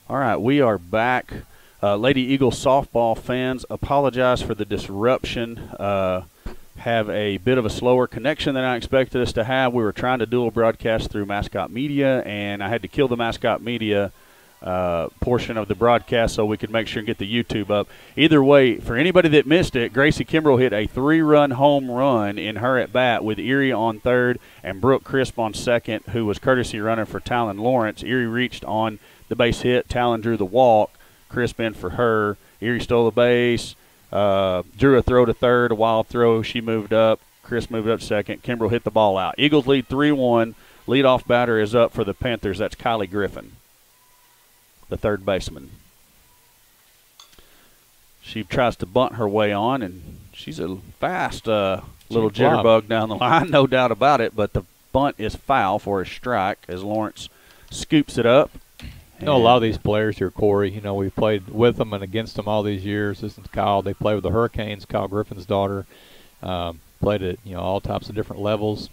All right, we are back. Lady Eagles softball fans, apologize for the disruption. Have a bit of a slower connection than I expected us to have. We were trying to dual broadcast through Mascot Media, and I had to kill the Mascot Media portion of the broadcast so we could make sure and get the YouTube up. Either way, for anybody that missed it, Gracie Kimbrell hit a 3-run home run in her at bat with Erie on third and Brooke Crisp on second, who was courtesy runner for Talon Lawrence. Erie reached on the base hit. Talon drew the walk. Crisp in for her. Erie stole the base. Drew a throw to third, a wild throw. She moved up. Crisp moved up second. Kimbrell hit the ball out. Eagles lead 3-1. Leadoff batter is up for the Panthers. That's Kylie Griffin, the third baseman. She tries to bunt her way on, and she's a fast little jitterbug down the line, no doubt about it, but the bunt is foul for a strike as Lawrence scoops it up. You know, a lot of these players here, Corey, you know, we've played with them and against them all these years. This is Kyle. They play with the Hurricanes, Kyle Griffin's daughter. Played at, you know, all types of different levels.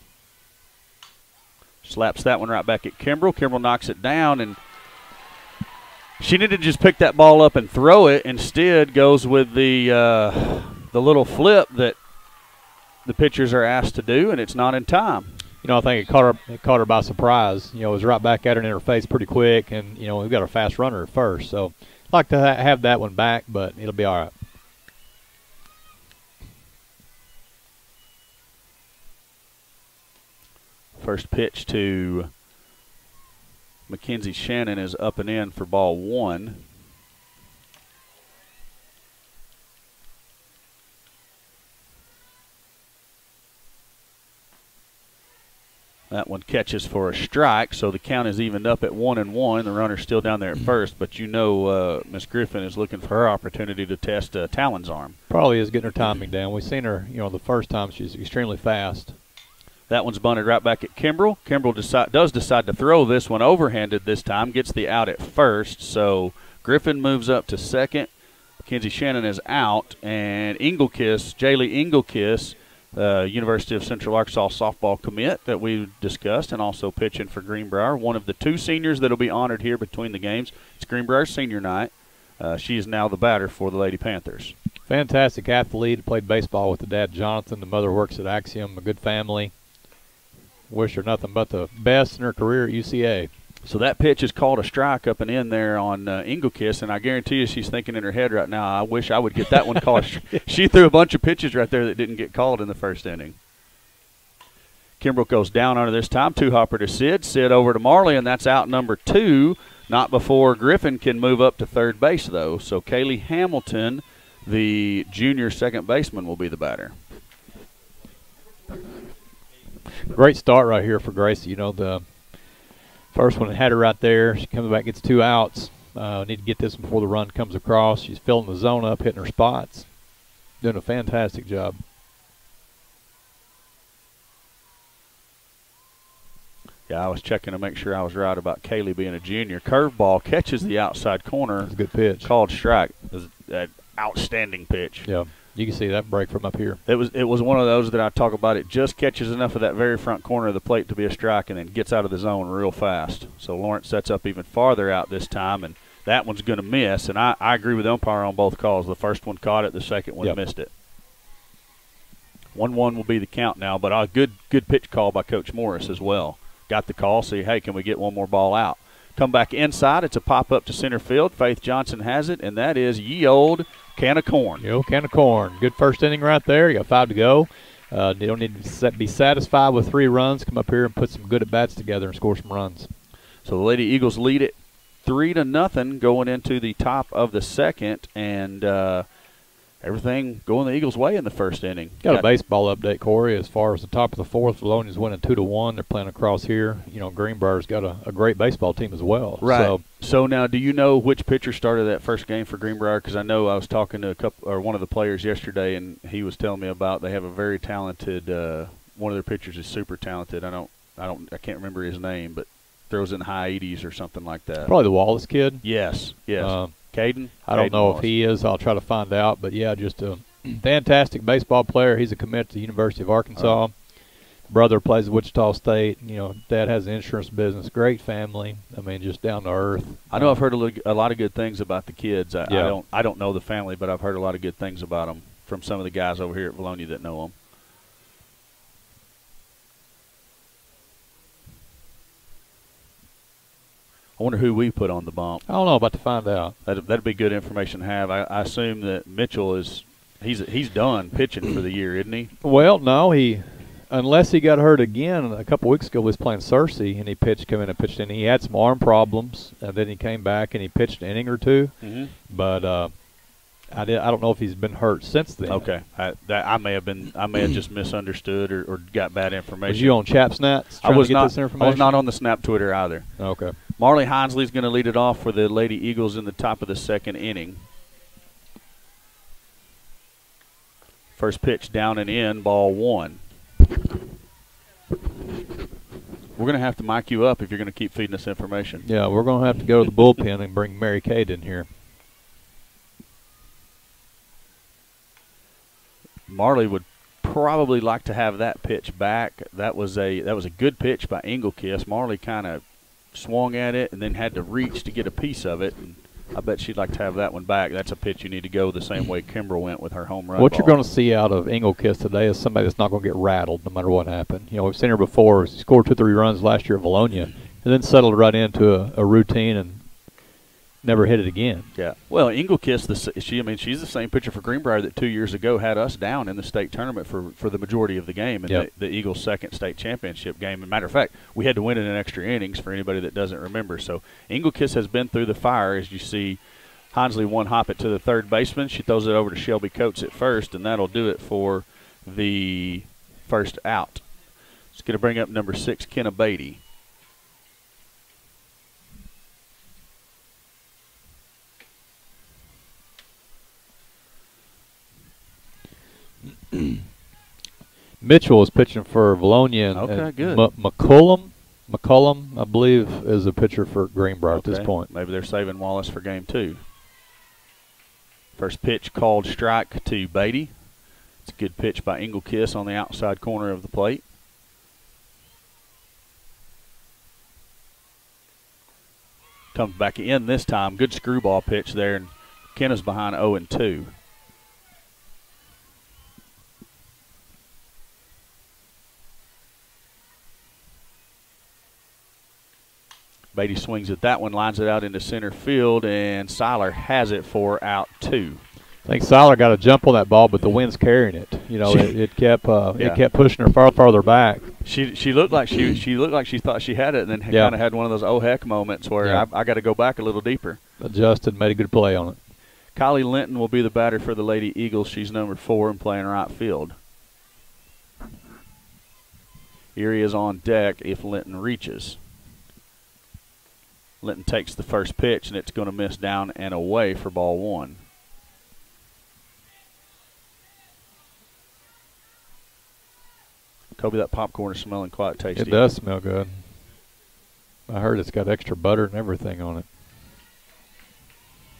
Slaps that one right back at Kimbrell. Kimbrell knocks it down, and she needed to just pick that ball up and throw it. Instead, goes with the little flip that the pitchers are asked to do, and it's not in time. You know, I think it caught her by surprise. You know, it was right back at her in her face pretty quick, and, you know, we've got a fast runner at first. So I'd like to have that one back, but it'll be all right. First pitch to Mackenzie Shannon is up and in for ball one. That one catches for a strike, so the count is evened up at 1-1. The runner's still down there at first, but you know Miss Griffin is looking for her opportunity to test Talon's arm. Probably is getting her timing down. We've seen her, you know, the first time she's extremely fast. That one's bunted right back at Kimbrell. Kimbrell does decide to throw this one overhanded this time, gets the out at first, so Griffin moves up to second. Mackenzie Shannon is out, and Jaylee Engelkiss, University of Central Arkansas softball commit that we discussed, and also pitching for Greenbrier. One of the two seniors that will be honored here between the games. It's Greenbrier's senior night. She is now the batter for the Lady Panthers. Fantastic athlete. Played baseball with the dad, Jonathan. The mother works at Axiom. A good family. Wish her nothing but the best in her career at UCA. So that pitch is called a strike up and in there on Engelkiss, and I guarantee you she's thinking in her head right now, I wish I would get that one called. She threw a bunch of pitches right there that didn't get called in the first inning. Kimbrell goes down under this time. Two-hopper to Sid. Sid over to Marley, and that's out number 2. Not before Griffin can move up to third base, though. So Kaylee Hamilton, the junior second baseman, will be the batter. Great start right here for Gracie. You know, the first one had her right there. She comes back, gets 2 outs. Need to get this before the run comes across. She's filling the zone up, hitting her spots. Doing a fantastic job. Yeah, I was checking to make sure I was right about Kaylee being a junior. Curveball catches the outside corner. It's a good pitch. Called strike. It was an outstanding pitch. Yeah, you can see that break from up here. It was one of those that I talk about. It just catches enough of that very front corner of the plate to be a strike and then gets out of the zone real fast. So Lawrence sets up even farther out this time, and that one's going to miss. And I agree with the umpire on both calls. The first one caught it. The second one missed it. 1-1 will be the count now, but a good pitch call by Coach Morris as well. Got the call, see, hey, can we get one more ball out? Come back inside. It's a pop-up to center field. Faith Johnson has it, and that is ye old can of corn. Ye old can of corn. Good first inning right there. You got 5 to go. You don't need to be satisfied with 3 runs. Come up here and put some good at-bats together and score some runs. So the Lady Eagles lead it 3-0 going into the top of the second, and everything going the Eagles' way in the first inning. Got a baseball update, Corey. As far as the top of the fourth, Vilonia's winning 2-1. They're playing across here. You know, Greenbrier's got a great baseball team as well. Right. So now, do you know which pitcher started that first game for Greenbrier? Because I know I was talking to one of the players yesterday, and he was telling me about they have a very talented. One of their pitchers is super talented. I can't remember his name, but throws in the high 80s or something like that. Probably the Wallace kid. Yes. Caden? I don't know if he is. I'll try to find out. But, yeah, just a fantastic baseball player. He's a commit to the University of Arkansas. Brother plays at Wichita State. You know, Dad has an insurance business. Great family. I mean, just down to earth. I know I've heard a lot of good things about the kids. I don't know the family, but I've heard a lot of good things about them from some of the guys over here at Vilonia that know them. I wonder who we put on the bump. I don't know. About to find out. That'd be good information to have. I assume that Mitchell he's done pitching for the year, isn't he? Well, no, unless he got hurt again a couple weeks ago. He was playing Searcy, and he came in and pitched in. He had some arm problems, and then he came back and he pitched an inning or two. Mm-hmm. But I don't know if he's been hurt since then. Okay, I may have just misunderstood or got bad information. Was you on Chap Snaps? I was not. This information? I was not on the Snap Twitter either. Okay. Marley Hinsley's going to lead it off for the Lady Eagles in the top of the second inning. First pitch down and in, ball 1. We're going to have to mic you up if you're going to keep feeding us information. Yeah, we're going to have to go to the bullpen and bring Mary Kate in here. Marley would probably like to have that pitch back. That was a good pitch by Engelkiss. Marley kind of swung at it and then had to reach to get a piece of it. And I bet she'd like to have that one back. That's a pitch you need to go the same way Kimbrell went with her home run What ball. you're going to see out of Engelkiss today is somebody that's not going to get rattled no matter what happened. You know, we've seen her before. She scored 2-3 runs last year at Vilonia and then settled right into a routine and never hit it again. Yeah. Well, Engelkiss, she's the same pitcher for Greenbrier that 2 years ago had us down in the state tournament for the majority of the game in the Eagles' second state championship game. As a matter of fact, we had to win it in extra innings for anybody that doesn't remember. So Engelkiss has been through the fire. As you see, Hinsley one hop it to the third baseman. She throws it over to Shelby Coates at first, and that'll do it for the first out. It's going to bring up number 6, Kenna Beatty. Mitchell is pitching for Vilonia. Okay, good. McCullum, I believe, is a pitcher for Greenbrier at this point. Maybe they're saving Wallace for game 2. First pitch called strike to Beatty. It's a good pitch by Engelkiss on the outside corner of the plate. Comes back in this time. Good screwball pitch there, and Kenna's behind 0-2. Beatty swings at that one, lines it out into center field, and Seiler has it for out 2. I think Seiler got a jump on that ball, but the wind's carrying it. You know, it kept pushing her farther back. She looked like she thought she had it, and then kind of had one of those oh heck moments where I got to go back a little deeper. Adjusted, made a good play on it. Kylie Linton will be the batter for the Lady Eagles. She's number 4 and playing right field. Erie is on deck if Linton reaches. Linton takes the first pitch, and it's going to miss down and away for ball 1. Kobe, that popcorn is smelling quite tasty. It does smell good. I heard it's got extra butter and everything on it.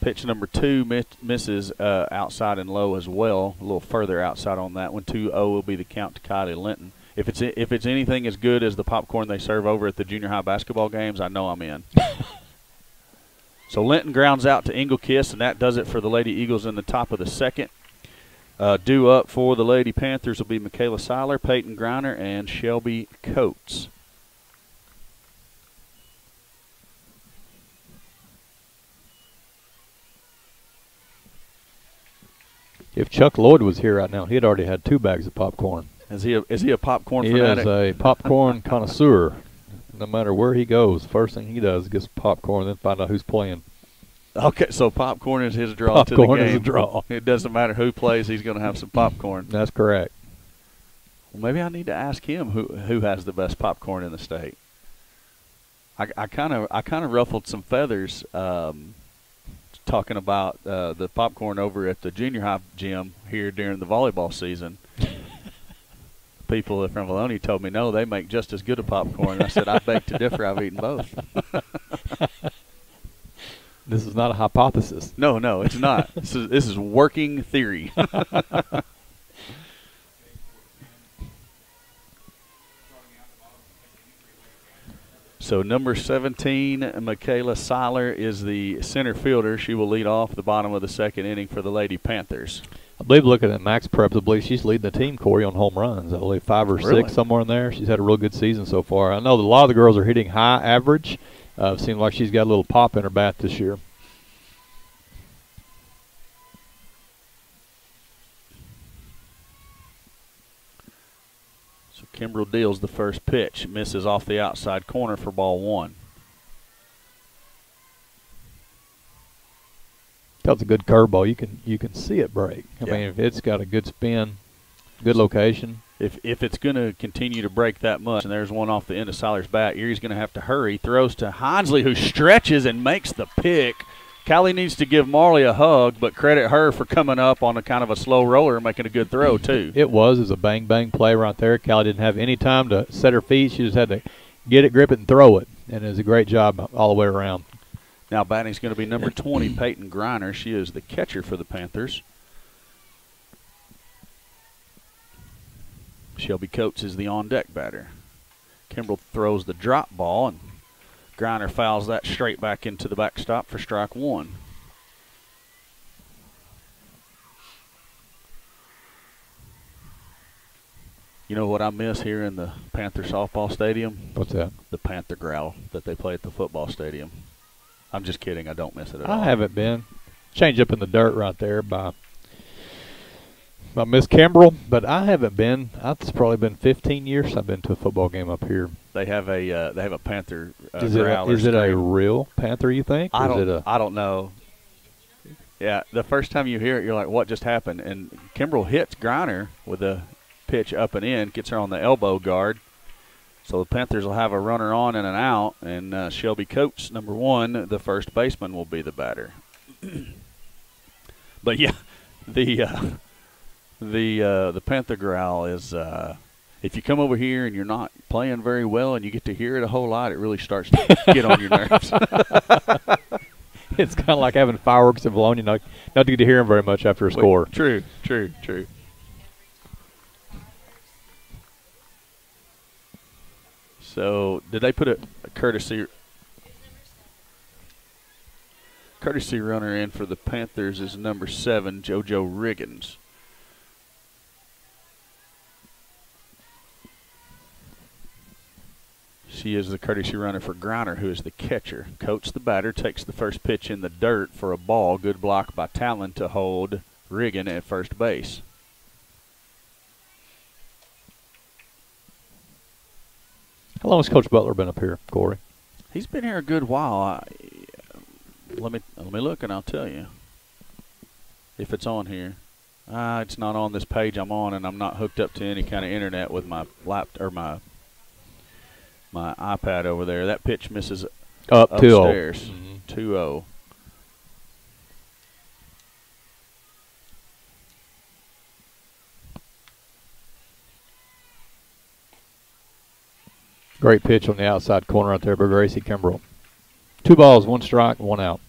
Pitch number 2 misses outside and low as well. A little further outside on that one. 2-0 will be the count to Kylie Linton. If it's anything as good as the popcorn they serve over at the junior high basketball games, I know I'm in. So Linton grounds out to Engelkiss, and that does it for the Lady Eagles in the top of the second. Due up for the Lady Panthers will be Michaela Seiler, Peyton Griner, and Shelby Coates. If Chuck Lloyd was here right now, he'd already had 2 bags of popcorn. Is he a popcorn He fanatic? is a popcorn connoisseur. No matter where he goes, first thing he does is get some popcorn, then find out who's playing. Okay, so popcorn is his draw to the game. Popcorn is a draw. It doesn't matter who plays; he's going to have some popcorn. That's correct. Well, maybe I need to ask him who has the best popcorn in the state. I kind of ruffled some feathers talking about the popcorn over at the junior high gym here during the volleyball season. People from Vilonia told me, no, they make just as good a popcorn. I said, I beg to differ. I've eaten both. This is not a hypothesis. No, it's not. This is working theory. So number 17, Michaela Seiler, is the center fielder. She will lead off the bottom of the second inning for the Lady Panthers. I believe, looking at Max Preps, I believe she's leading the team, Corey, on home runs. I believe 5 or 6, Really? somewhere in there. She's had a real good season so far. I know that a lot of the girls are hitting high average. It seems like she's got a little pop in her bat this year. So Kimbrell deals the first pitch. Misses off the outside corner for ball 1. That's a good curveball. You can see it break. I Yeah. mean, if it's got a good spin, good location. If it's going to continue to break that much, and there's one off the end of Seiler's bat, Erie's going to have to hurry. Throws to Hinsley, who stretches and makes the pick. Callie needs to give Marley a hug, but credit her for coming up on a kind of a slow roller and making a good throw, too. It was a bang-bang play right there. Callie didn't have any time to set her feet. She just had to get it, grip it, and throw it. And it was a great job all the way around. Now batting's going to be number 20, Peyton Griner. She is the catcher for the Panthers. Shelby Coates is the on-deck batter. Kimbrell throws the drop ball, and Griner fouls that straight back into the backstop for strike 1. You know what I miss here in the Panther softball stadium? What's that? The Panther growl that they play at the football stadium. I'm just kidding. I don't miss it at all. I haven't been. Change up in the dirt right there by Miss Kimbrell, but I haven't been. It's probably been 15 years I've been to a football game up here. They have a Panther Is growler. it a real Panther, you think? I don't know. Yeah, the first time you hear it, you're like, what just happened? And Kimbrell hits Griner with a pitch up and in, gets her on the elbow guard. So the Panthers will have a runner on and an out, and Shelby Coates, number 1, the first baseman, will be the batter. But yeah, the Panther growl is if you come over here and you're not playing very well and you get to hear it a whole lot, it really starts to get on your nerves. It's kind of like having fireworks in Vilonia. Not to get to hear them very much after a score. True. So did they put a courtesy runner in for the Panthers? Is number 7, JoJo Riggins. She is the courtesy runner for Griner, who is the catcher. Coates, the batter, takes the first pitch in the dirt for a ball. Good block by Talon to hold Riggin at first base. How long has Coach Butler been up here, Corey? He's been here a good while. Let me look and I'll tell you if it's on here. It's not on this page I'm on, and I'm not hooked up to any kind of internet with my laptop or my iPad over there. That pitch misses upstairs. 2-0. Great pitch on the outside corner out there by Gracie Kimbrell. 2 balls, 1 strike, 1 out.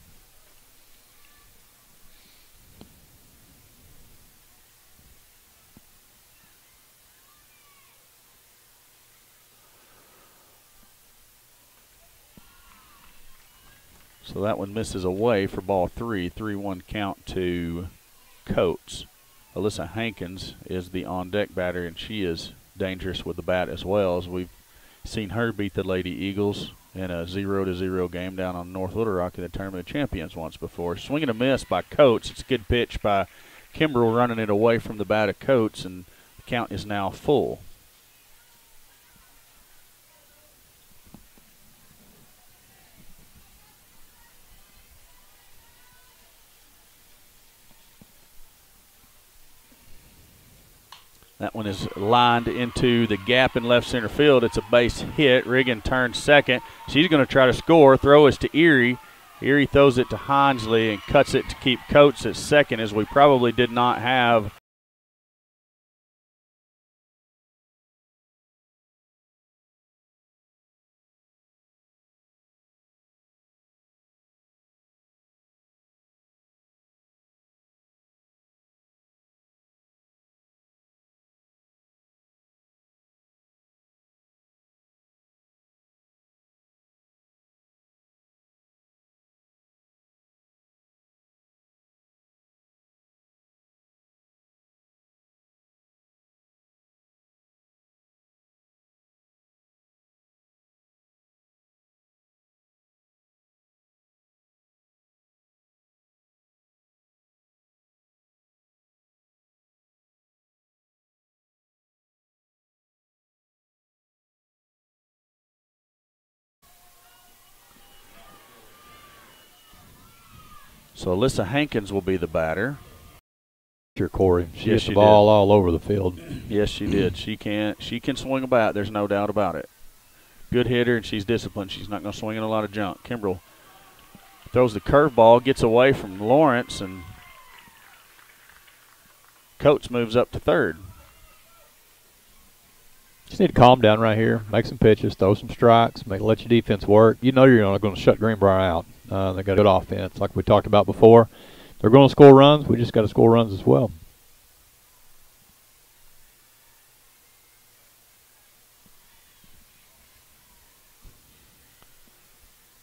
So that one misses away for ball 3. 3-1 count to Coates. Alyssa Hankins is the on-deck batter, and she is dangerous with the bat as well, as we've seen her beat the Lady Eagles in a 0-0 game down on North Little Rock in the Tournament of Champions once before. Swing and a miss by Coates. It's a good pitch by Kimbrell running it away from the bat of Coates, and the count is now full. That one is lined into the gap in left center field. It's a base hit. Riggin turns second. She's going to try to score. Throw is to Erie. Erie throws it to Hinsley and cuts it to keep Coates at second, as we probably did not have So Alyssa Hankins will be the batter. Sure, Corey. She hit the ball all over the field. Yes, she did. She can swing a bat. There's no doubt about it. Good hitter, and she's disciplined. She's not going to swing in a lot of junk. Kimbrell throws the curveball, gets away from Lawrence, and Coates moves up to third. Just need to calm down right here, make some pitches, throw some strikes, let your defense work. You know you're not going to shut Greenbrier out. They got a good offense, like we talked about before. They're going to score runs. We just got to score runs as well.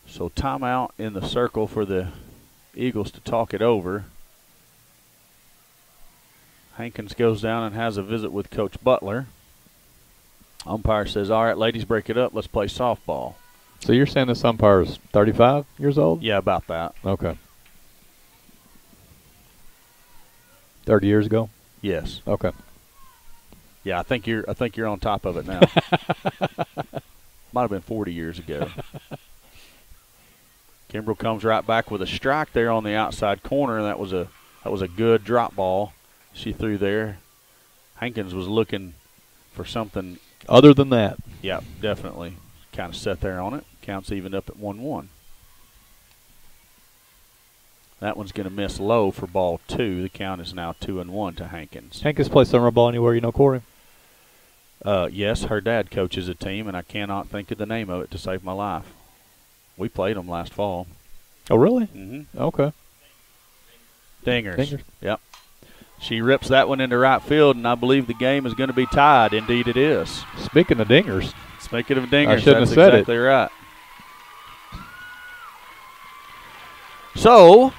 So timeout in the circle for the Eagles to talk it over. Hankins goes down and has a visit with Coach Butler. Umpire says, all right, ladies, break it up. Let's play softball. So you're saying this umpire is 35 years old? Yeah, about that. Okay. 30 years ago? Yes. Okay. Yeah, I think you're on top of it now. Might have been 40 years ago. Kimbrell comes right back with a strike there on the outside corner, and that was a good drop ball she threw there. Hankins was looking for something other than that. Yeah, definitely. Kind of set there on it. Counts evened up at 1-1. That one's going to miss low for ball 2. The count is now 2-1 to Hankins. Hankins play summer ball anywhere, you know, Corey? Yes, her dad coaches a team, and I cannot think of the name of it to save my life. We played them last fall. Oh, really? Mm-hmm. Okay. Dingers. Yep. She rips that one into right field, and I believe the game is going to be tied. Indeed it is. Speaking of dingers. Speaking of dingers, I shouldn't that's have said exactly right. So,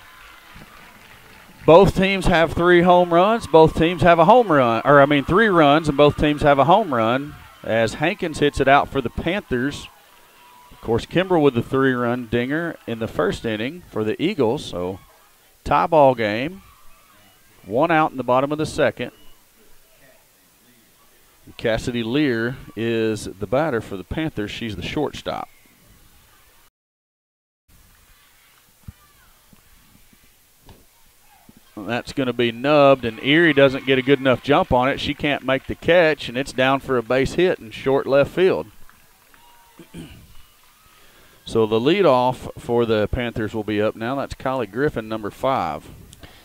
both teams have 3 home runs. Both teams have a home run. 3 runs, and both teams have a home run as Hankins hits it out for the Panthers. Of course, Kimbrell with the 3-run dinger in the first inning for the Eagles. So, tie ball game. 1 out in the bottom of the second. Cassidy Lear is the batter for the Panthers. She's the shortstop. And that's going to be nubbed, and Erie doesn't get a good enough jump on it. She can't make the catch, and it's down for a base hit in short left field. So the leadoff for the Panthers will be up now. That's Kylie Griffin, number 5.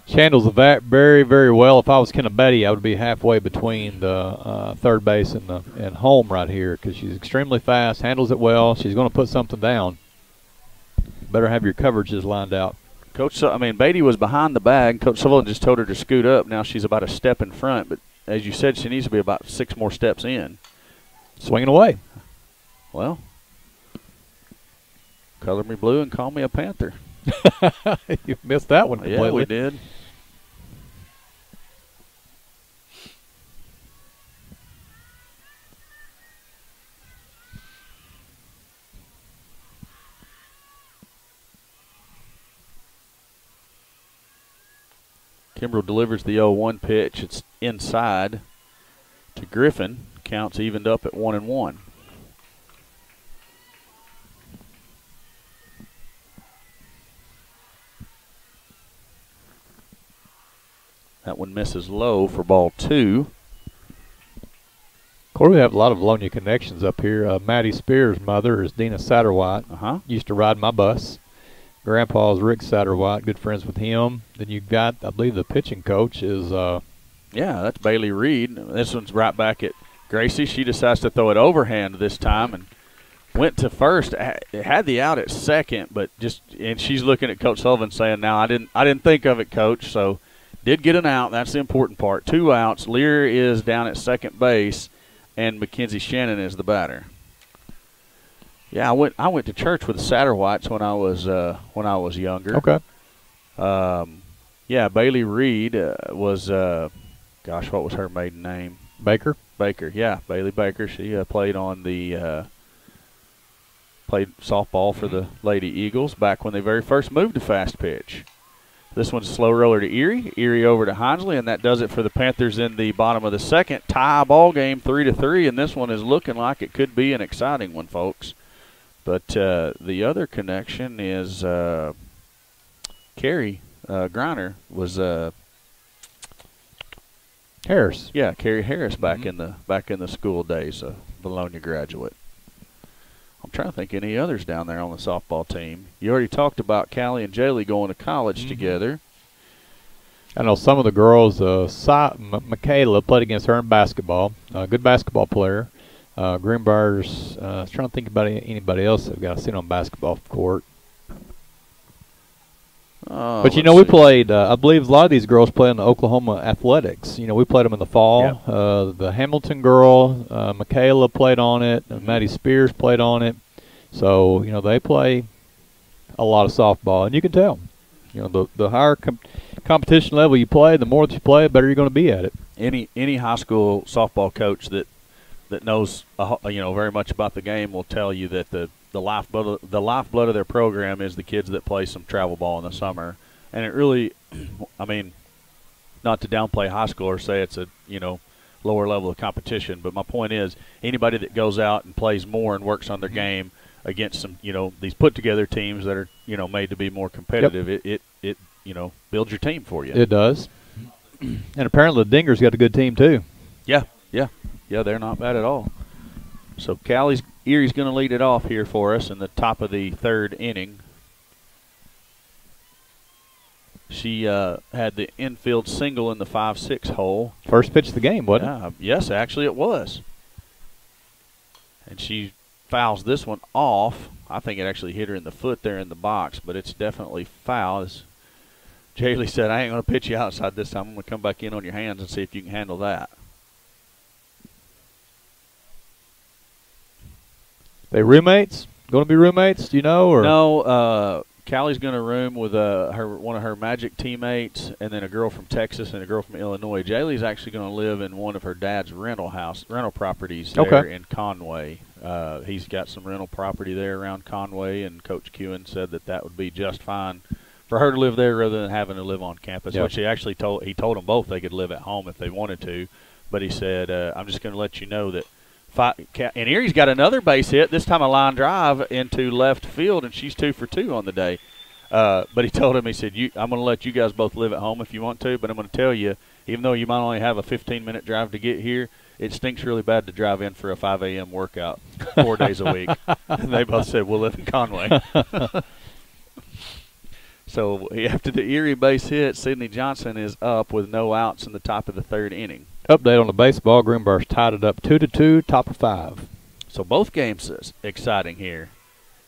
She handles the bat very, very well. If I was Kennebetty, I would be halfway between the third base and home right here because she's extremely fast, handles it well. She's going to put something down. Better have your coverages lined out. Beatty was behind the bag. Coach Sullivan just told her to scoot up. Now she's about a step in front, but as you said, she needs to be about 6 more steps in. Swinging away. Well, color me blue and call me a Panther. You missed that one completely. Yeah, we did. Kimbrell delivers the 0-1 pitch. It's inside to Griffin. Counts evened up at 1-1. That one misses low for ball 2. Corey, we have a lot of Vilonia connections up here. Maddie Spears' mother is Dina Satterwhite. Used to ride my bus. Grandpa's Rick Satterwhite, good friends with him. Then you've got, I believe, the pitching coach is. Yeah, that's Bailey Reed. This one's right back at Gracie. She decides to throw it overhand this time and went to first. Had the out at second, but and she's looking at Coach Sullivan saying, "Now I didn't think of it, Coach." So did get an out. That's the important part. 2 outs. Lear is down at second base, and Mackenzie Shannon is the batter. Yeah, I went to church with the Satterwhites when I was younger. Okay. Yeah, Bailey Reed was gosh, what was her maiden name? Baker. Baker, yeah, Bailey Baker. She played on the played softball for the Lady Eagles back when they very first moved to fast pitch. This one's a slow roller to Erie. Erie over to Hinesley, and that does it for the Panthers in the bottom of the second. Tie ball game 3-3, and this one is looking like it could be an exciting one, folks. But the other connection is Carrie Griner was Harris. Yeah, Carrie Harris back in the school days, a Vilonia graduate. I'm trying to think any others down there on the softball team. You already talked about Callie and Jaylee going to college together. I know some of the girls. Michaela played against her in basketball. Good basketball player. Greenbrier's. I was trying to think about anybody else that got seen on basketball court. But we played. I believe a lot of these girls play in the Oklahoma Athletics. We played them in the fall. Yep. The Hamilton girl, Michaela played on it. Maddie Spears played on it. So they play a lot of softball, and you can tell. The higher competition level you play, the more that you play, the better you're going to be at it. Any high school softball coach that knows very much about the game will tell you that the lifeblood of their program is the kids that play some travel ball in the summer. And it really, I mean, not to downplay high school or say it's a lower level of competition, but my point is anybody that goes out and plays more and works on their game against some these put together teams that are made to be more competitive, it builds your team for you. It does. And apparently the Dingers got a good team too. Yeah, they're not bad at all. So Erie's going to lead it off here for us in the top of the third inning. She had the infield single in the 5-6 hole. First pitch of the game, wasn't it? Yes, actually it was. And she fouls this one off. I think it actually hit her in the foot there in the box, but it's definitely foul. As Jaylee said, I ain't going to pitch you outside this time. I'm going to come back in on your hands and see if you can handle that. They roommates? Going to be roommates? Do you know? Or no. Callie's going to room with one of her Magic teammates, and then a girl from Texas and a girl from Illinois. Jaylee's actually going to live in one of her dad's rental properties there in Conway. He's got some rental property there around Conway, and Coach Kewen said that would be just fine for her to live there rather than having to live on campus. Yep. Which he told them both they could live at home if they wanted to, but he said, I'm just going to let you know that. And Erie's got another base hit, this time a line drive into left field, and she's 2 for 2 on the day. But he told him, he said, I'm going to let you guys both live at home if you want to, but I'm going to tell you, even though you might only have a 15-minute drive to get here, it stinks really bad to drive in for a 5 a.m. workout 4 days a week. And they both said, we'll live in Conway. So after the Erie base hit, Sydney Johnson is up with no outs in the top of the third inning. Update on the baseball. Greenbrier's tied it up 2-2, top of 5. So both games is exciting here.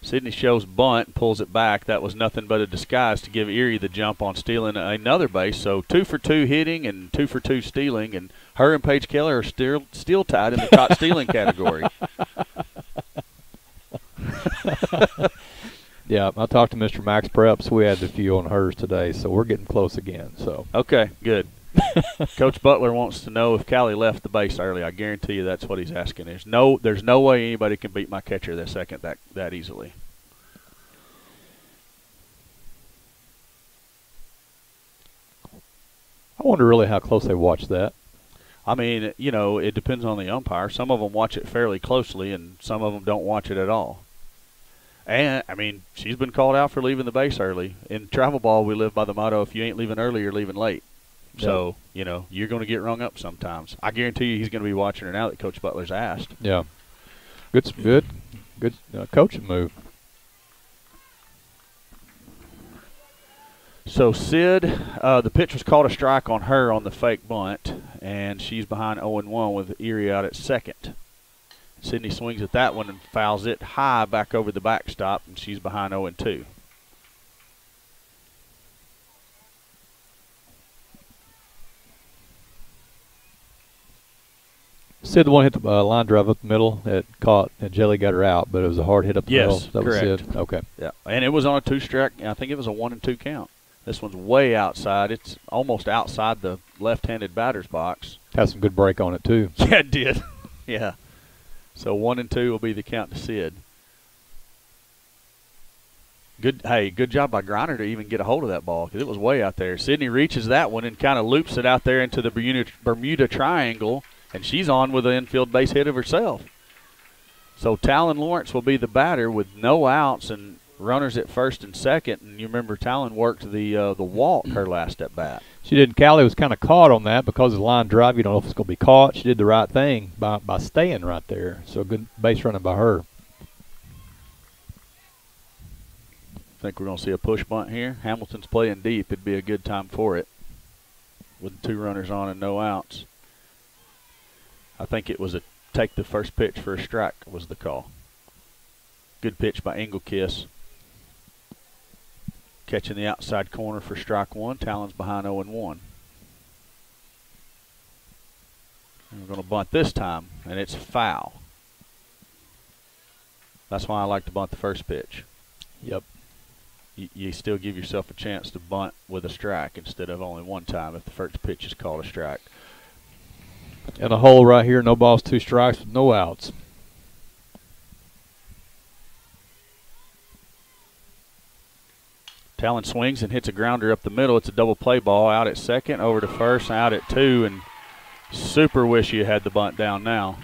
Sydney shows bunt, pulls it back. That was nothing but a disguise to give Erie the jump on stealing another base. So 2 for 2 hitting and 2 for 2 stealing, and her and Paige Keller are still tied in the top stealing category. Yeah, I talked to Mr. Max Preps. We had a few on hers today, so we're getting close again. So okay, good. Coach Butler wants to know if Callie left the base early. I guarantee you that's what he's asking. There's no way anybody can beat my catcher that second that easily. I wonder really how close they watch that. I mean, it depends on the umpire. Some of them watch it fairly closely, and some of them don't watch it at all. And, I mean, she's been called out for leaving the base early. In travel ball, we live by the motto, if you ain't leaving early, you're leaving late. So, you're going to get rung up sometimes. I guarantee you he's going to be watching her now that Coach Butler's asked. Yeah. Good coaching move. So, Sid, the pitch was called a strike on her on the fake bunt, and she's behind 0-1 with Erie out at second. Sydney swings at that one and fouls it high back over the backstop, and she's behind 0-2. Sid, the one hit the line drive up the middle. It caught, and Jelly got her out, but it was a hard hit up the middle. Yes, that correct. was Sid. Okay. Yeah, and it was on a 2-strike. I think it was a 1-2 count. This one's way outside. It's almost outside the left-handed batter's box. Has some good break on it, too. Yeah, it did. Yeah. So 1-2 will be the count to Sid. Good job by Griner to even get a hold of that ball because it was way out there. Sydney reaches that one and kind of loops it out there into the Bermuda Triangle, and she's on with an infield base hit of herself. So Talon Lawrence will be the batter with no outs, and runners at first and second, and you remember Talon worked the walk her last at bat. She did. Callie was kind of caught on that because of the line drive. You don't know if it's going to be caught. She did the right thing by staying right there. So good base running by her. I think we're going to see a push bunt here. Hamilton's playing deep. It'd be a good time for it with 2 runners on and no outs. I think it was a take the first pitch for a strike was the call. Good pitch by Engelkiss. Catching the outside corner for strike 1. Talon's behind 0-1. And we're going to bunt this time, and it's foul. That's why I like to bunt the first pitch. Yep. You still give yourself a chance to bunt with a strike instead of only one time if the first pitch is called a strike. And a hole right here, no balls, 2 strikes with no outs. Talon swings and hits a grounder up the middle. It's a double play ball out at second, over to first, out at 2, and super wish you had the bunt down now.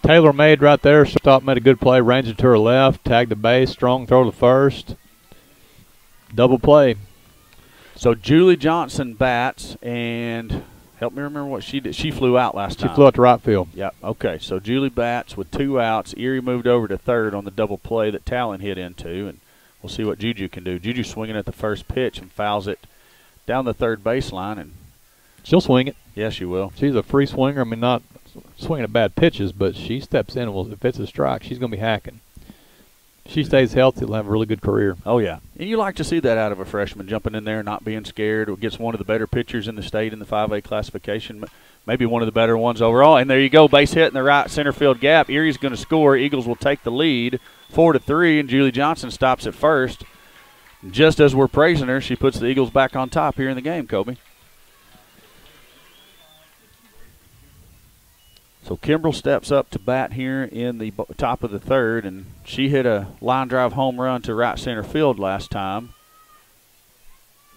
Taylor made right there. Stop made a good play, ranged it to her left, tagged the base, strong throw to first. Double play. So Julie Johnson bats, and help me remember what she did. She flew out last time. She flew out to right field. Yep. Okay. So Julie bats with 2 outs. Erie moved over to third on the double play that Talon hit into, and we'll see what Juju can do. Juju swinging at the first pitch and fouls it down the third baseline, and she'll swing it. Yes, she will. She's a free swinger. I mean, not swinging at bad pitches, but she steps in and will, if it's a strike, she's going to be hacking. If she stays healthy, she'll have a really good career. Oh, yeah. And you like to see that out of a freshman, jumping in there, not being scared. It gets one of the better pitchers in the state in the 5A classification, maybe one of the better ones overall. And there you go, base hit in the right center field gap. Erie's going to score. Eagles will take the lead 4-3, and Julie Johnson stops at first. Just as we're praising her, she puts the Eagles back on top here in the game, Kobe. So Kimbrell steps up to bat here in the top of the third, and she hit a line drive home run to right center field last time.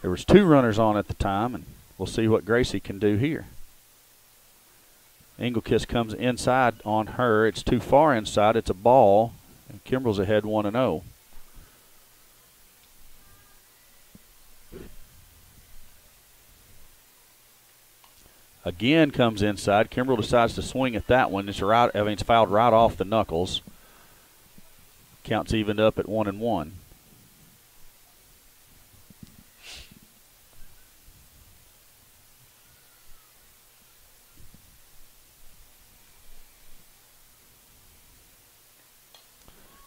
There was 2 runners on at the time, and we'll see what Gracie can do here. Engelkiss comes inside on her. It's too far inside. It's a ball, and Kimbrell's ahead 1-0. Again comes inside. Kimbrell decides to swing at that one. It's fouled right off the knuckles. Counts evened up at 1-1.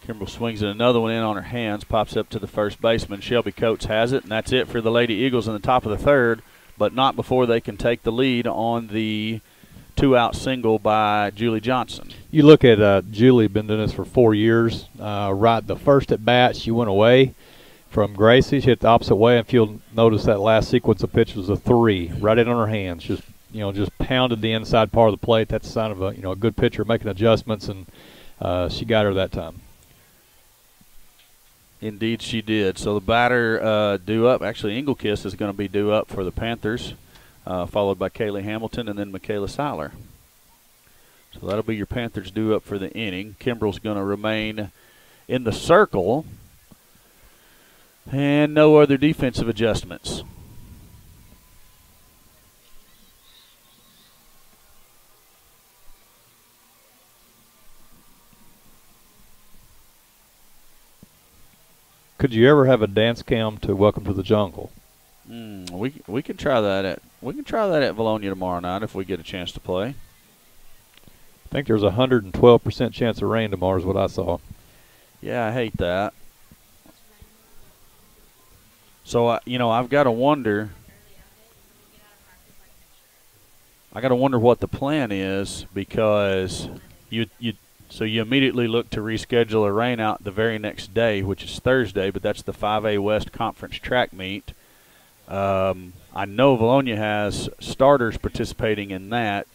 Kimbrell swings at another one in on her hands, pops up to the first baseman. Shelby Coates has it, and that's it for the Lady Eagles in the top of the third, but not before they can take the lead on the 2-out single by Julie Johnson. You look at Julie, been doing this for 4 years. Right, the first at bat, she went away from Gracie. She hit the opposite way. If you'll notice, that last sequence of pitch was a 3, right in on her hands. Just pounded the inside part of the plate. That's a sign of a good pitcher making adjustments, and she got her that time. Indeed she did. So the batter due up. Actually, Engelkiss is going to be due up for the Panthers, followed by Kaylee Hamilton and then Michaela Seiler. So that'll be your Panthers due up for the inning. Kimbrell's going to remain in the circle. And no other defensive adjustments. Could you ever have a dance cam to Welcome to the Jungle? We can try that at Vilonia tomorrow night if we get a chance to play. I think there's a 112% chance of rain tomorrow is what I saw. Yeah, I hate that. So I've got to wonder. I got to wonder what the plan is, because you immediately look to reschedule a rain out the very next day, which is Thursday, but that's the 5A West Conference track meet. I know Vilonia has starters participating in that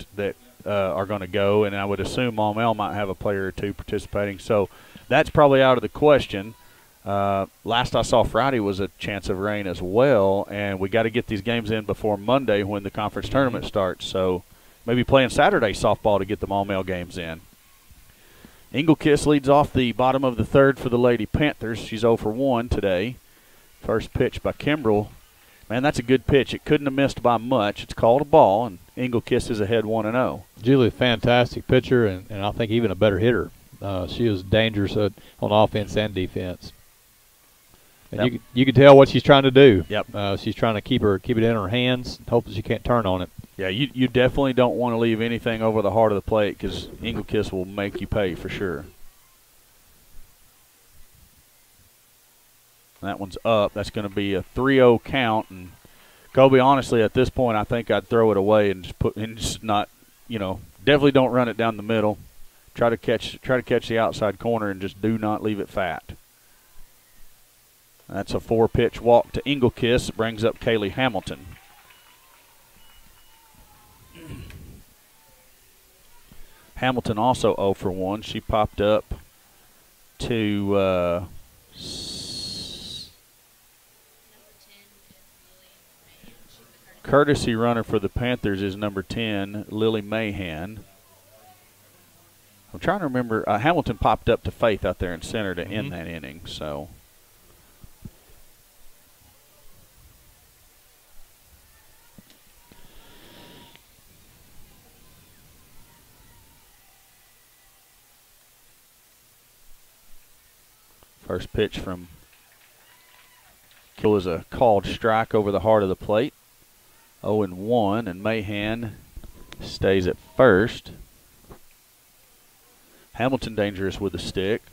are going to go, and I would assume Maumelle might have a player or 2 participating. So that's probably out of the question. Last I saw Friday was a chance of rain as well, and we got to get these games in before Monday when the conference tournament starts. So maybe playing Saturday softball to get the Maumelle games in. Inglekiss leads off the bottom of the third for the Lady Panthers. She's 0 for 1 today. First pitch by Kimbrell. Man, that's a good pitch. It couldn't have missed by much. It's called a ball, and Inglekiss is ahead 1-0. Julie, a fantastic pitcher, and I think even a better hitter. She is dangerous on offense and defense. And Yep. you can tell what she's trying to do. Yep. She's trying to keep it in her hands, hope that she can't turn on it. Yeah, you definitely don't want to leave anything over the heart of the plate because Inglekiss will make you pay for sure. That one's up. That's going to be a 3-0 count. And Kobe, honestly, at this point, I think I'd throw it away and just not, definitely don't run it down the middle. Try to catch the outside corner and just do not leave it fat. That's a 4-pitch walk to Inglekiss. It brings up Kaylee Hamilton. Hamilton also 0 for 1. She popped up to courtesy runner for the Panthers is number 10, Lily Mahan. I'm trying to remember. Hamilton popped up to Faith out there in center to end that inning. So. First pitch from Kill is a called strike over the heart of the plate. 0-1, and Mahan stays at first. Hamilton dangerous with the stick.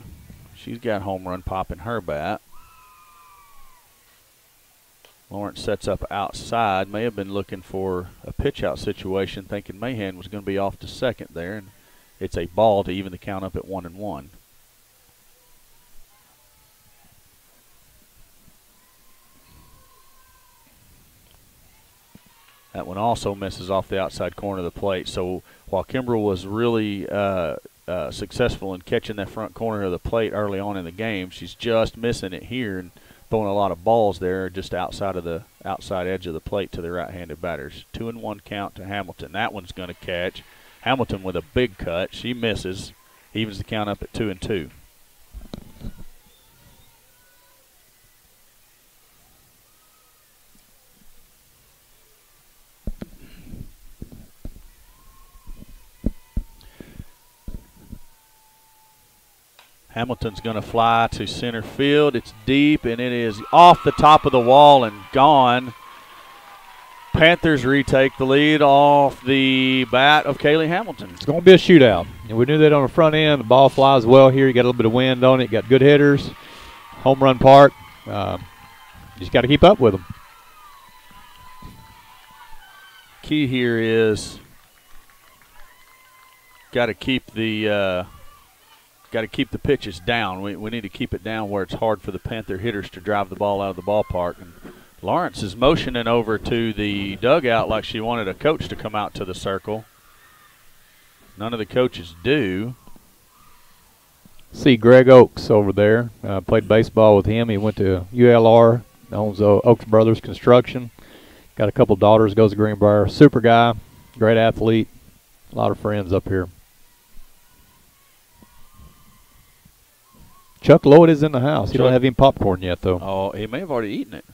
She's got home run pop in her bat. Lawrence sets up outside. May have been looking for a pitch out situation, thinking Mahan was going to be off to second there, and it's a ball to even the count up at 1-1. That one also misses off the outside corner of the plate. So while Kimbrell was really successful in catching that front corner of the plate early on in the game, she's just missing it here and throwing a lot of balls there just outside of the outside edge of the plate to the right-handed batters. 2-1 count to Hamilton. That one's going to catch. Hamilton with a big cut. She misses. Evens the count up at 2-2. Hamilton's going to fly to center field. It's deep, and it is off the top of the wall and gone. Panthers retake the lead off the bat of Kaylee Hamilton. It's going to be a shootout. And we knew that on the front end. The ball flies well here. You got a little bit of wind on it. Got good hitters. Home run park. You just got to keep up with them. Key here is got to keep the pitches down. We need to keep it down where it's hard for the Panther hitters to drive the ball out of the ballpark. And Lawrence is motioning over to the dugout like she wanted a coach to come out to the circle. None of the coaches do. See Greg Oaks over there. Played baseball with him. He went to ULR, owns Oaks Brothers Construction. Got a couple daughters, goes to Greenbrier. Super guy, great athlete, a lot of friends up here. Chuck Lloyd is in the house. He don't have any popcorn yet, though. Oh, he may have already eaten it.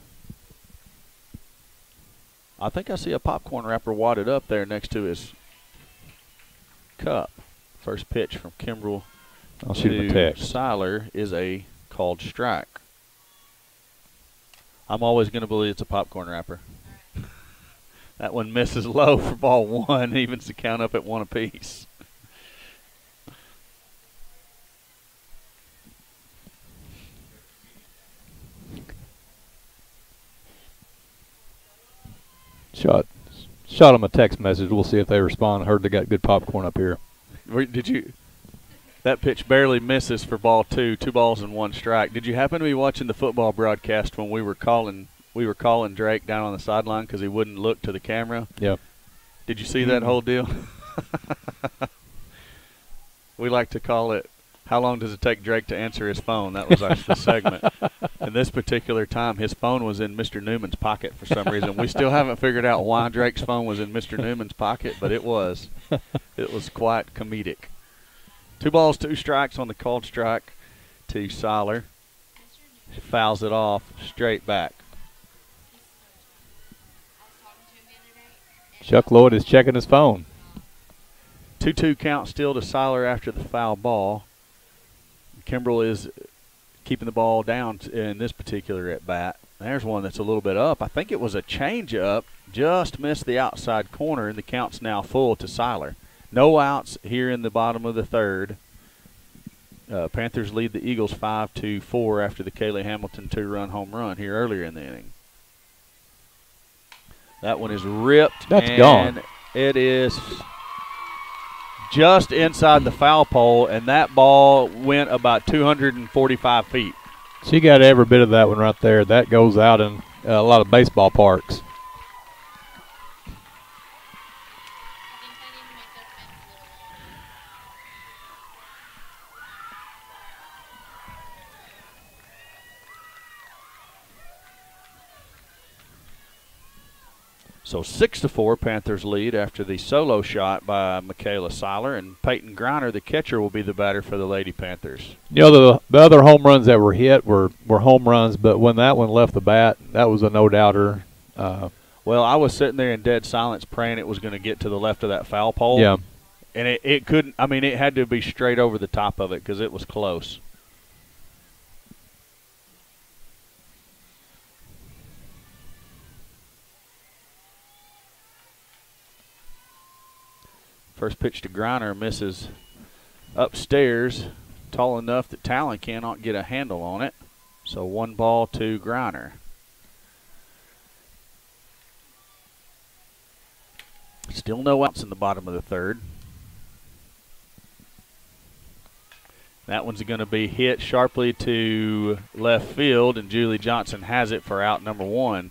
I think I see a popcorn wrapper wadded up there next to his cup. First pitch from Kimbrell to Seiler is a called strike. I'm always going to believe it's a popcorn wrapper. That one misses low for ball one, evens the count up at 1 apiece. Shot them a text message. We'll see if they respond. I heard they got good popcorn up here. Did you? That pitch barely misses for ball two. 2 balls and 1 strike. Did you happen to be watching the football broadcast when we were calling Drake down on the sideline because he wouldn't look to the camera? Yeah. Did you see that whole deal? We like to call it, how long does it take Drake to answer his phone? That was the segment. And this particular time, his phone was in Mr. Newman's pocket for some reason. We still haven't figured out why Drake's phone was in Mr. Newman's pocket, but it was. It was quite comedic. 2 balls, 2 strikes on the called strike to Seiler. Fouls it off straight back. Chuck Lloyd is checking his phone. 2-2 count still to Seiler after the foul ball. Kimbrell is keeping the ball down in this particular at bat. There's one that's a little bit up. I think it was a change up, just missed the outside corner, and the count's now full to Seiler. No outs here in the bottom of the third. Panthers lead the Eagles 5-4 after the Kaylee Hamilton 2-run home run here earlier in the inning. That one is ripped. That's gone. It is just inside the foul pole, and that ball went about 245 feet. She got every bit of that one right there. That goes out in a lot of baseball parks. So 6-4, Panthers lead after the solo shot by Michaela Seiler, and Peyton Griner, the catcher, will be the batter for the Lady Panthers. You know, the other home runs that were hit were home runs, but when that one left the bat, that was a no-doubter. Well, I was sitting there in dead silence praying it was going to get to the left of that foul pole. Yeah. And it couldn't. I mean, it had to be straight over the top of it because it was close. First pitch to Griner misses upstairs, tall enough that Talon cannot get a handle on it. So 1 ball to Griner. Still no outs in the bottom of the third. That one's going to be hit sharply to left field, and Julie Johnson has it for out number 1.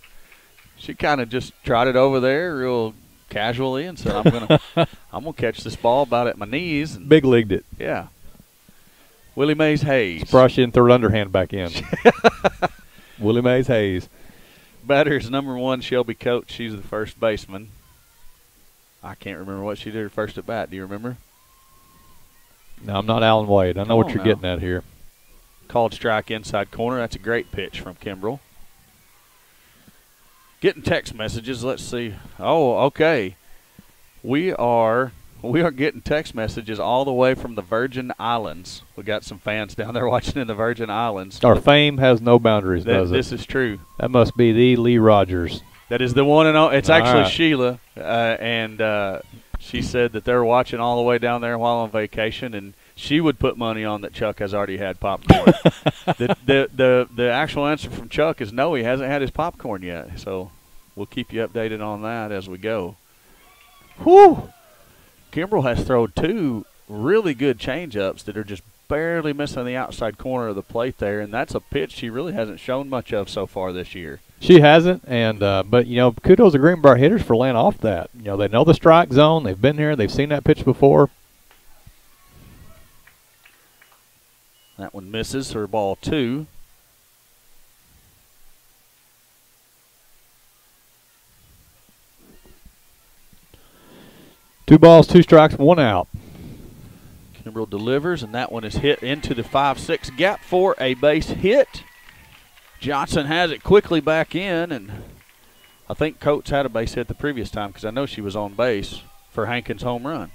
She kind of just trotted over there real casually and said, I'm gonna catch this ball about at my knees. And big leagued it. Yeah. Willie Mays Hayes. Probably shouldn't throw underhand back in. Willie Mays Hayes. Batter is number 1, Shelby Coates. She's the first baseman. I can't remember what she did her first at bat. Do you remember? No, I'm not Alan Wade. I know what you're getting at here. Called strike inside corner. That's a great pitch from Kimbrell. Getting text messages. Let's see. Oh, okay. We are getting text messages all the way from the Virgin Islands. We got some fans down there watching in the Virgin Islands. Our fame has no boundaries, does it? This is true. That must be the Lee Rogers. That is the one and only. It's actually Sheila, and she said that they're watching all the way down there while on vacation, and she would put money on that Chuck has already had popcorn. The actual answer from Chuck is no, he hasn't had his popcorn yet. So we'll keep you updated on that as we go. Whew! Kimbrell has thrown 2 really good change-ups that are just barely missing the outside corner of the plate there, and that's a pitch she really hasn't shown much of so far this year. She hasn't, and but, you know, kudos to Greenbrier hitters for laying off that. You know, they know the strike zone. They've been here. They've seen that pitch before. That one misses for ball 2. Two balls, 2 strikes, 1 out. Kimbrell delivers, and that one is hit into the 5-6 gap for a base hit. Johnson has it quickly back in, and I think Coates had a base hit the previous time because I know she was on base for Hankins' home run.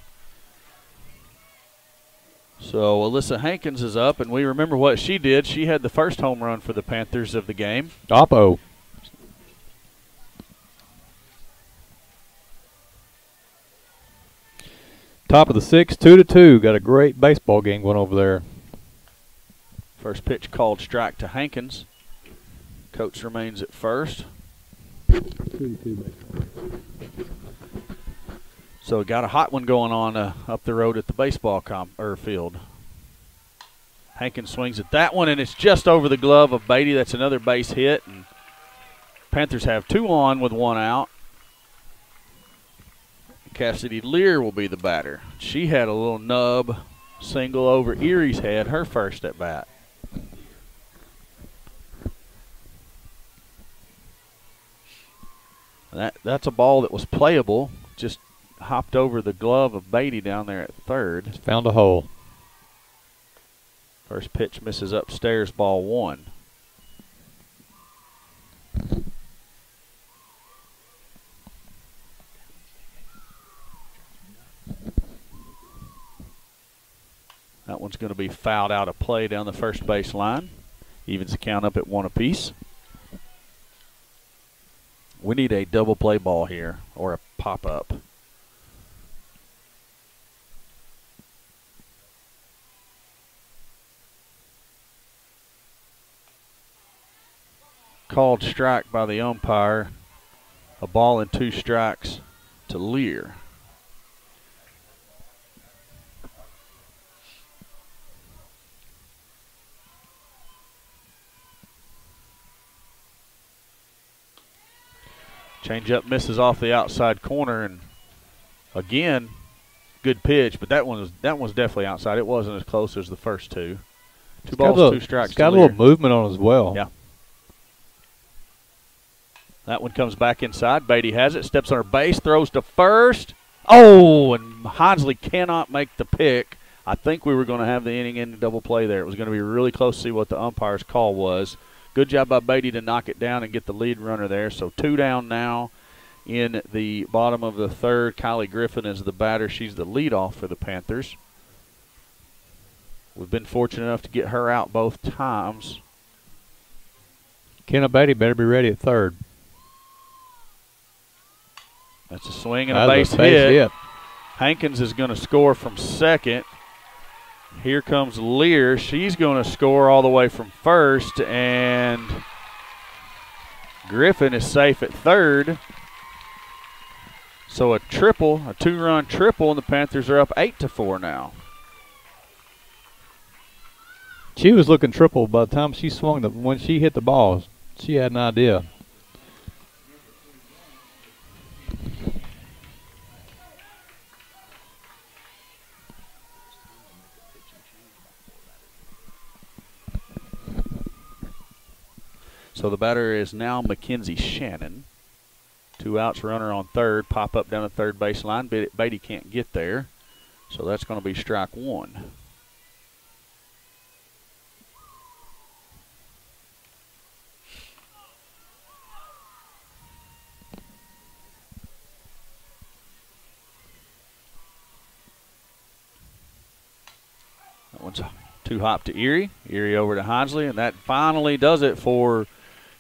So Alyssa Hankins is up, and we remember what she did. She had the first home run for the Panthers of the game. Oppo. Top of the 6th, 2-2. Got a great baseball game going over there. First pitch called strike to Hankins. Coates remains at first. 2-2. So we got a hot one going on up the road at the baseball field. Hankins swings at that one, and it's just over the glove of Beatty. That's another base hit, and Panthers have 2 on with 1 out. Cassidy Lear will be the batter. She had a little nub single over Erie's head, her first at bat. That's a ball that was playable, just hopped over the glove of Beatty down there at third. Found a hole. First pitch misses upstairs, ball 1. That one's going to be fouled out of play down the first base line. Evens the count up at 1 apiece. We need a double play ball here, or a pop-up. Called strike by the umpire. A ball and 2 strikes to Lear. Changeup misses off the outside corner, and again, good pitch, but that one was definitely outside. It wasn't as close as the first 2. 2 balls, 2 strikes. It's got a little movement on it as well. Yeah. That one comes back inside. Beatty has it, steps on her base, throws to first. Oh, and Hinsley cannot make the pick. I think we were going to have the inning in double play there. It was going to be really close to see what the umpire's call was. Good job by Beatty to knock it down and get the lead runner there. So 2 down now in the bottom of the 3rd. Kylie Griffin is the batter. She's the leadoff for the Panthers. We've been fortunate enough to get her out both times. Kenna Beatty better be ready at 3rd. That's a swing and a base hit. Hankins is going to score from 2nd. Here comes Lear. She's going to score all the way from 1st, and Griffin is safe at 3rd. So a triple, a 2-run triple, and the Panthers are up 8-4 now. She was looking triple by the time she swung. When she hit the ball, she had an idea. So the batter is now Mackenzie Shannon. 2 outs, runner on 3rd. Pop up down the 3rd base line. Beatty can't get there. So that's going to be strike 1. That one's 2 hop to Erie. Erie over to Hinsley, and that finally does it for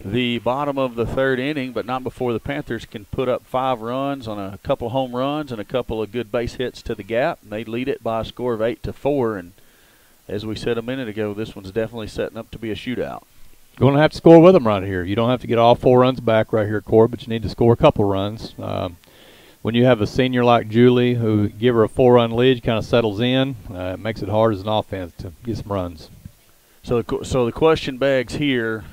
the bottom of the 3rd inning, but not before the Panthers can put up 5 runs on a couple home runs and a couple of good base hits to the gap. And they lead it by a score of 8-4. And as we said a minute ago, this one's definitely setting up to be a shootout. Going to have to score with them right here. You don't have to get all 4 runs back right here, Cord, but you need to score a couple runs. When you have a senior like Julie, who give her a 4-run lead, kind of settles in, it makes it hard as an offense to get some runs. So the question begs here.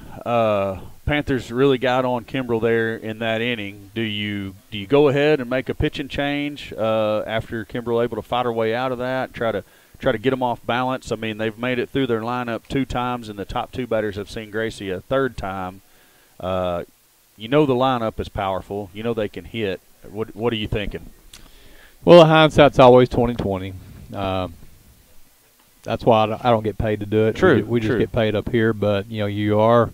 Panthers really got on Kimbrell there in that inning. Do you go ahead and make a pitching change after Kimbrell able to fight her way out of that? Try to get them off balance. I mean, they've made it through their lineup 2 times, and the top 2 batters have seen Gracie a 3rd time. You know the lineup is powerful. You know they can hit. What are you thinking? Well, hindsight's always 20/20. That's why I don't get paid to do it. True. We just get paid up here, but you are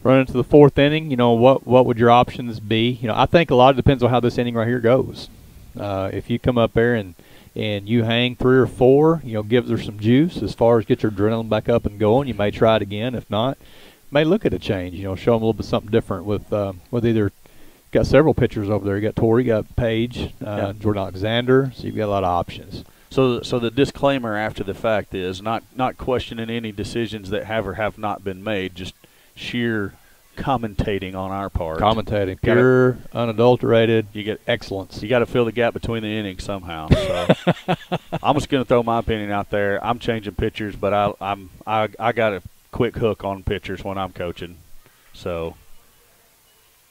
running to the 4th inning. What would your options be? I think a lot of depends on how this inning right here goes. If you come up there and you hang 3 or 4, gives her some juice as far as get your adrenaline back up and going. You may try it again. If not, may look at a change. Show them a little bit something different with either. Got several pitchers over there. You got Tori, you got Paige, Jordan Alexander. So you've got a lot of options. So the disclaimer after the fact is not questioning any decisions that have or have not been made. Just sheer commentating on our part. Commentating, pure, unadulterated. You get excellence. You got to fill the gap between the innings somehow. So I'm just going to throw my opinion out there. I'm changing pitchers, but I got a quick hook on pitchers when I'm coaching. So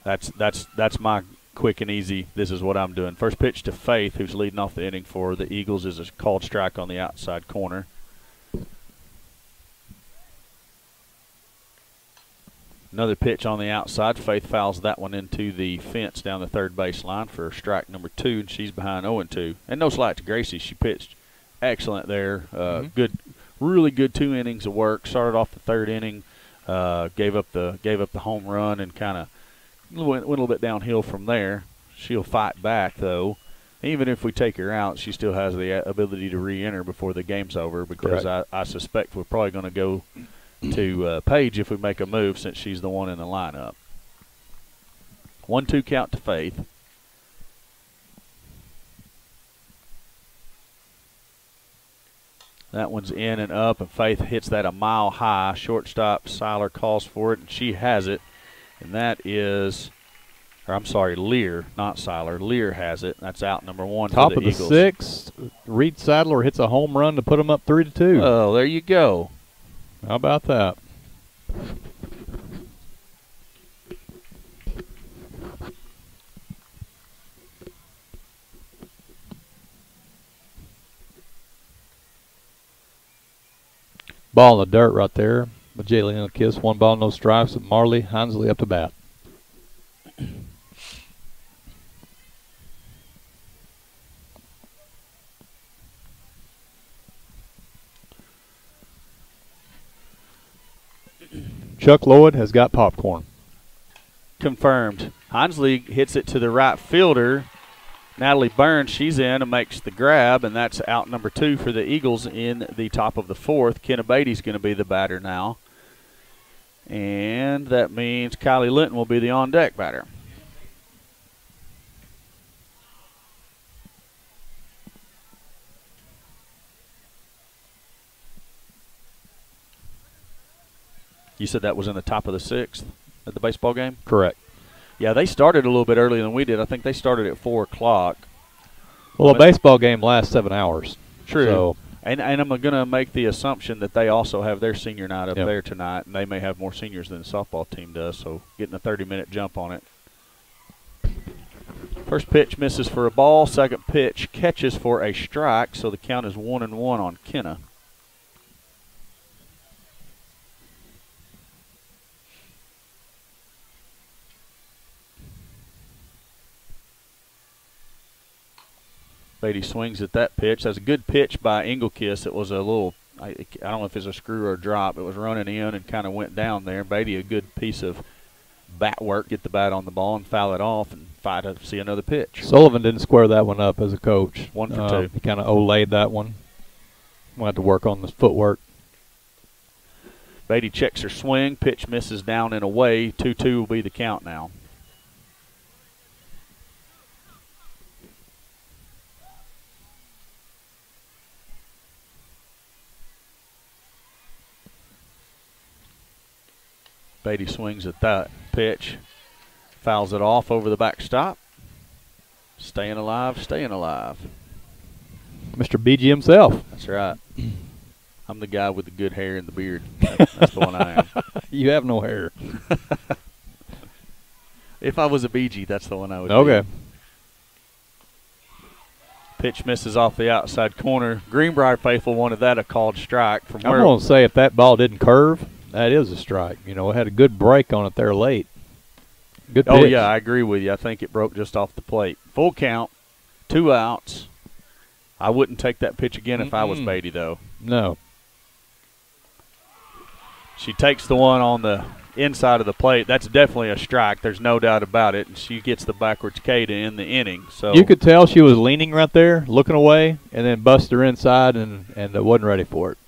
that's my quick and easy. This is what I'm doing. First pitch to Faith, who's leading off the inning for the Eagles, is a called strike on the outside corner. Another pitch on the outside. Faith fouls that one into the fence down the 3rd base line for strike number 2, and she's behind 0-2. And no slight to Gracie. She pitched excellent there. Good, really good 2 innings of work. Started off the 3rd inning, gave up the home run, and kind of went a little bit downhill from there. She'll fight back though. Even if we take her out, she still has the ability to re-enter before the game's over, because I suspect we're probably going to go to Paige if we make a move, since she's the one in the lineup. 1-2 count to Faith. That one's in and up, and Faith hits that a mile high. Shortstop Seiler calls for it, and she has it. And that is, or I'm sorry, Lear, not Seiler. Lear has it. That's out number 1 Top for the Eagles. Top of the 6th, Reed Sadler hits a home run to put them up 3-2. Oh, there you go. How about that? Ball in the dirt right there. But Jayleen Kiss, 1 ball, no strikes. With Marley Hansley up to bat. Chuck Lloyd has got popcorn. Confirmed. Hansley hits it to the right fielder. Natalie Burns, she's in and makes the grab, and that's out number 2 for the Eagles in the top of the 4th. Kenna Beatty's going to be the batter now. And that means Kylie Linton will be the on-deck batter. You said that was in the top of the 6th at the baseball game? Correct. Yeah, they started a little bit earlier than we did. I think they started at 4 o'clock. Well, a baseball game lasts 7 hours. True. So. And I'm going to make the assumption that they also have their senior night up there tonight, and they may have more seniors than the softball team does, so getting a 30-minute jump on it. First pitch misses for a ball. Second pitch catches for a strike, so the count is 1-1 on Kenna. Beatty swings at that pitch. That's a good pitch by Engelkiss. It was a little, I don't know if it's a screw or a drop. It was running in and kind of went down there. Beatty, a good piece of bat work, get the bat on the ball and foul it off and fight to see another pitch. Sullivan didn't square that one up as a coach. 1 for 2. He kind of olayed that one. We'll have to work on the footwork. Beatty checks her swing. Pitch misses down and away. 2-2 will be the count now. Beatty swings at that pitch, fouls it off over the backstop. Staying alive, staying alive. Mr. BG himself. That's right. I'm the guy with the good hair and the beard. That's the one I am. You have no hair. If I was a BG, that's the one I would be. Okay. Pitch misses off the outside corner. Greenbrier faithful wanted that a called strike. I'm going to say if that ball didn't curve, that is a strike. You know, it had a good break on it there late. Good pitch. Oh, yeah, I agree with you. I think it broke just off the plate. Full count, 2 outs. I wouldn't take that pitch again if I was Beatty, though. No. She takes the one on the inside of the plate. That's definitely a strike. There's no doubt about it. And she gets the backwards K to end the inning. So you could tell she was leaning right there, looking away, and then bust her inside and wasn't ready for it.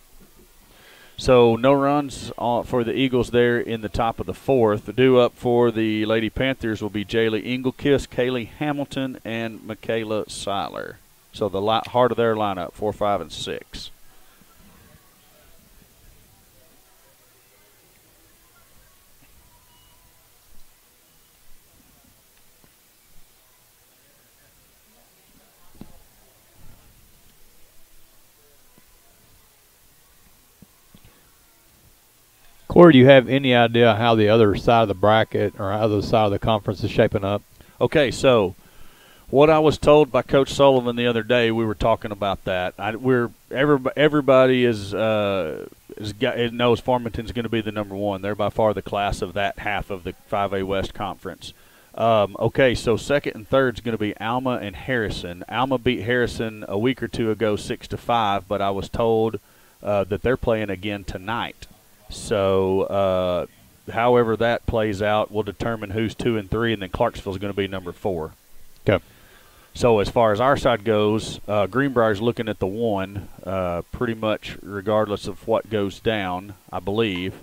So no runs for the Eagles there in the top of the 4th. Due up for the Lady Panthers will be Jaylee Engelkiss, Kaylee Hamilton, and Michaela Seiler. So the heart of their lineup, 4, 5, and 6. Corey, do you have any idea how the other side of the bracket or other side of the conference is shaping up? Okay, so what I was told by Coach Sullivan the other day, we were talking about that. Everybody knows Farmington's going to be the number 1. They're by far the class of that half of the 5A West Conference. Okay, so second and third is going to be Alma and Harrison. Alma beat Harrison a week or two ago 6-5, but I was told that they're playing again tonight. So however that plays out will determine who's 2 and 3, and then Clarksville's going to be number 4. Okay. So as far as our side goes, Greenbrier's looking at the 1, pretty much regardless of what goes down, I believe.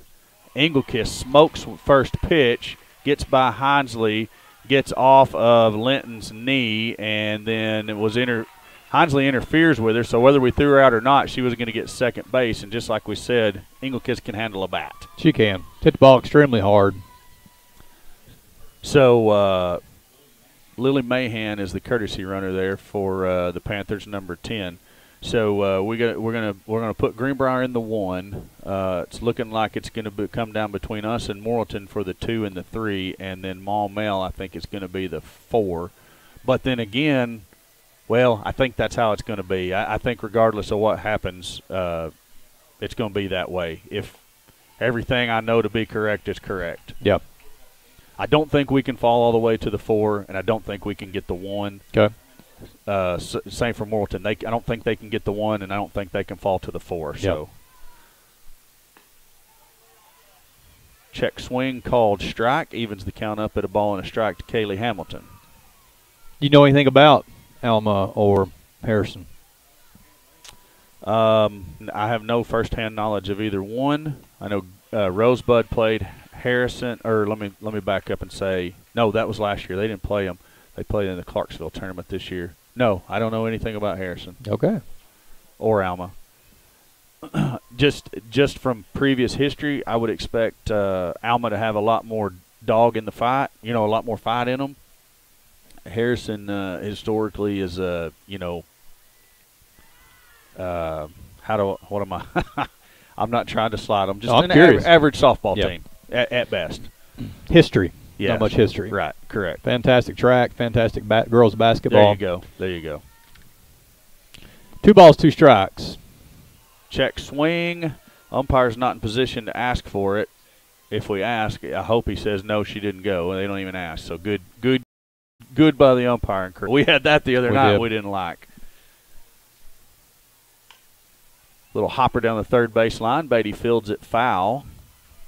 Engelkiss smokes first pitch, gets by Hinesley, gets off of Linton's knee, and then it was Hinesley interferes with her, so whether we threw her out or not, she was going to get second base, and just like we said, Engelkiss can handle a bat. She can. Hit the ball extremely hard. So Lily Mahan is the courtesy runner there for the Panthers, number 10. So we're gonna put Greenbrier in the 1. It's looking like it's going to come down between us and Morrilton for the 2 and the 3, and then Maumelle I think is going to be the 4. But then again, well, I think that's how it's going to be. I think regardless of what happens, it's going to be that way. If everything I know to be correct is correct. Yep. I don't think we can fall all the way to the 4, and I don't think we can get the 1. Okay. Same for Morrilton. I don't think they can get the 1, and I don't think they can fall to the 4. So, yep. Check swing called strike, evens the count up at a ball and a strike to Kaylee Hamilton. Do you know anything about Alma or Harrison? I have no firsthand knowledge of either one. I know Rosebud played Harrison, or let me back up and say, no, that was last year. They didn't play them. They played in the Clarksville tournament this year. No, I don't know anything about Harrison. Okay. Or Alma. just from previous history, I would expect Alma to have a lot more dog in the fight, a lot more fight in them. Harrison historically is I'm not trying to slide them. Just an average softball team at best. History. Yes. Not much history. Right, correct. Fantastic track, fantastic girls basketball. There you go. 2 balls, 2 strikes. Check swing. Umpire's not in position to ask for it. If we ask, I hope he says no, she didn't go. They don't even ask. So good by the umpiring crew. We had that the other night we didn't like. Little hopper down the third base line. Beatty fields it foul.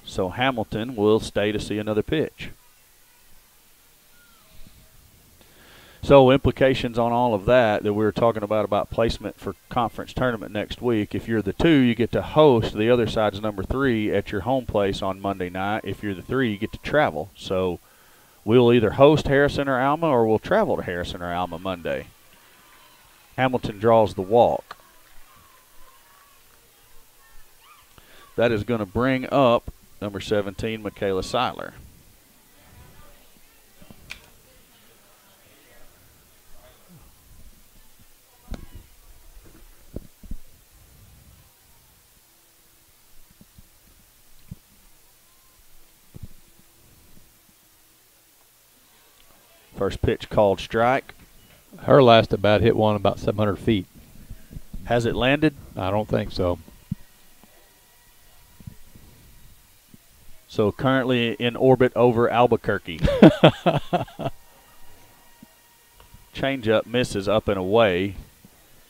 So Hamilton will stay to see another pitch. So implications on all of that we were talking about placement for conference tournament next week. If you're the 2, you get to host the other side's number 3 at your home place on Monday night. If you're the 3, you get to travel. So we'll either host Harrison or Alma, or we'll travel to Harrison or Alma Monday. Hamilton draws the walk. That is going to bring up number 17, Michaela Seiler. First pitch called strike. Her last at bat hit one about 700 feet. Has it landed? I don't think so. So currently in orbit over Albuquerque. Changeup misses up and away.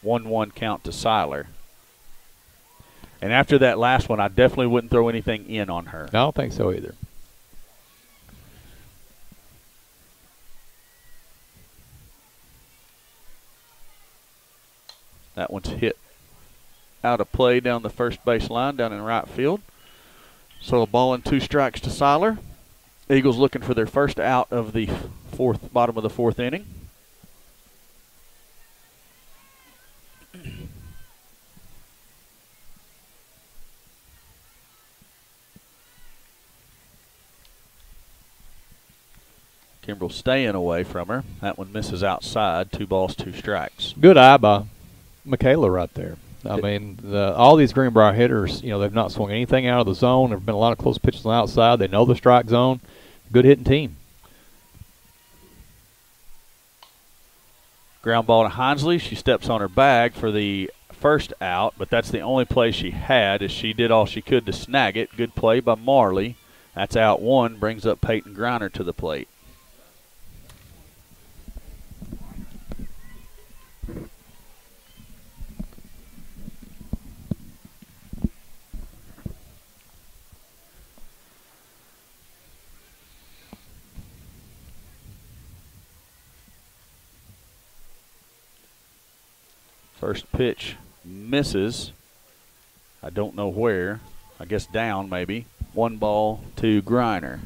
1-1 count to Seiler. And after that last one, I definitely wouldn't throw anything in on her. I don't think so either. That one's hit out of play down the first base line, down in right field. So a ball and 2 strikes to Seiler. Eagles looking for their first out of the bottom of the 4th inning. Kimbrell staying away from her. That one misses outside. 2 balls, 2 strikes. Good eye by Michaela right there. I mean, all these Greenbrier hitters, they've not swung anything out of the zone. There have been a lot of close pitches on the outside. They know the strike zone. Good hitting team. Ground ball to Hinesley. She steps on her bag for the first out, but that's the only play she had, as she did all she could to snag it. Good play by Marley. That's out 1, brings up Peyton Griner to the plate. First pitch misses. I don't know where. I guess down maybe. 1 ball to Greenbrier.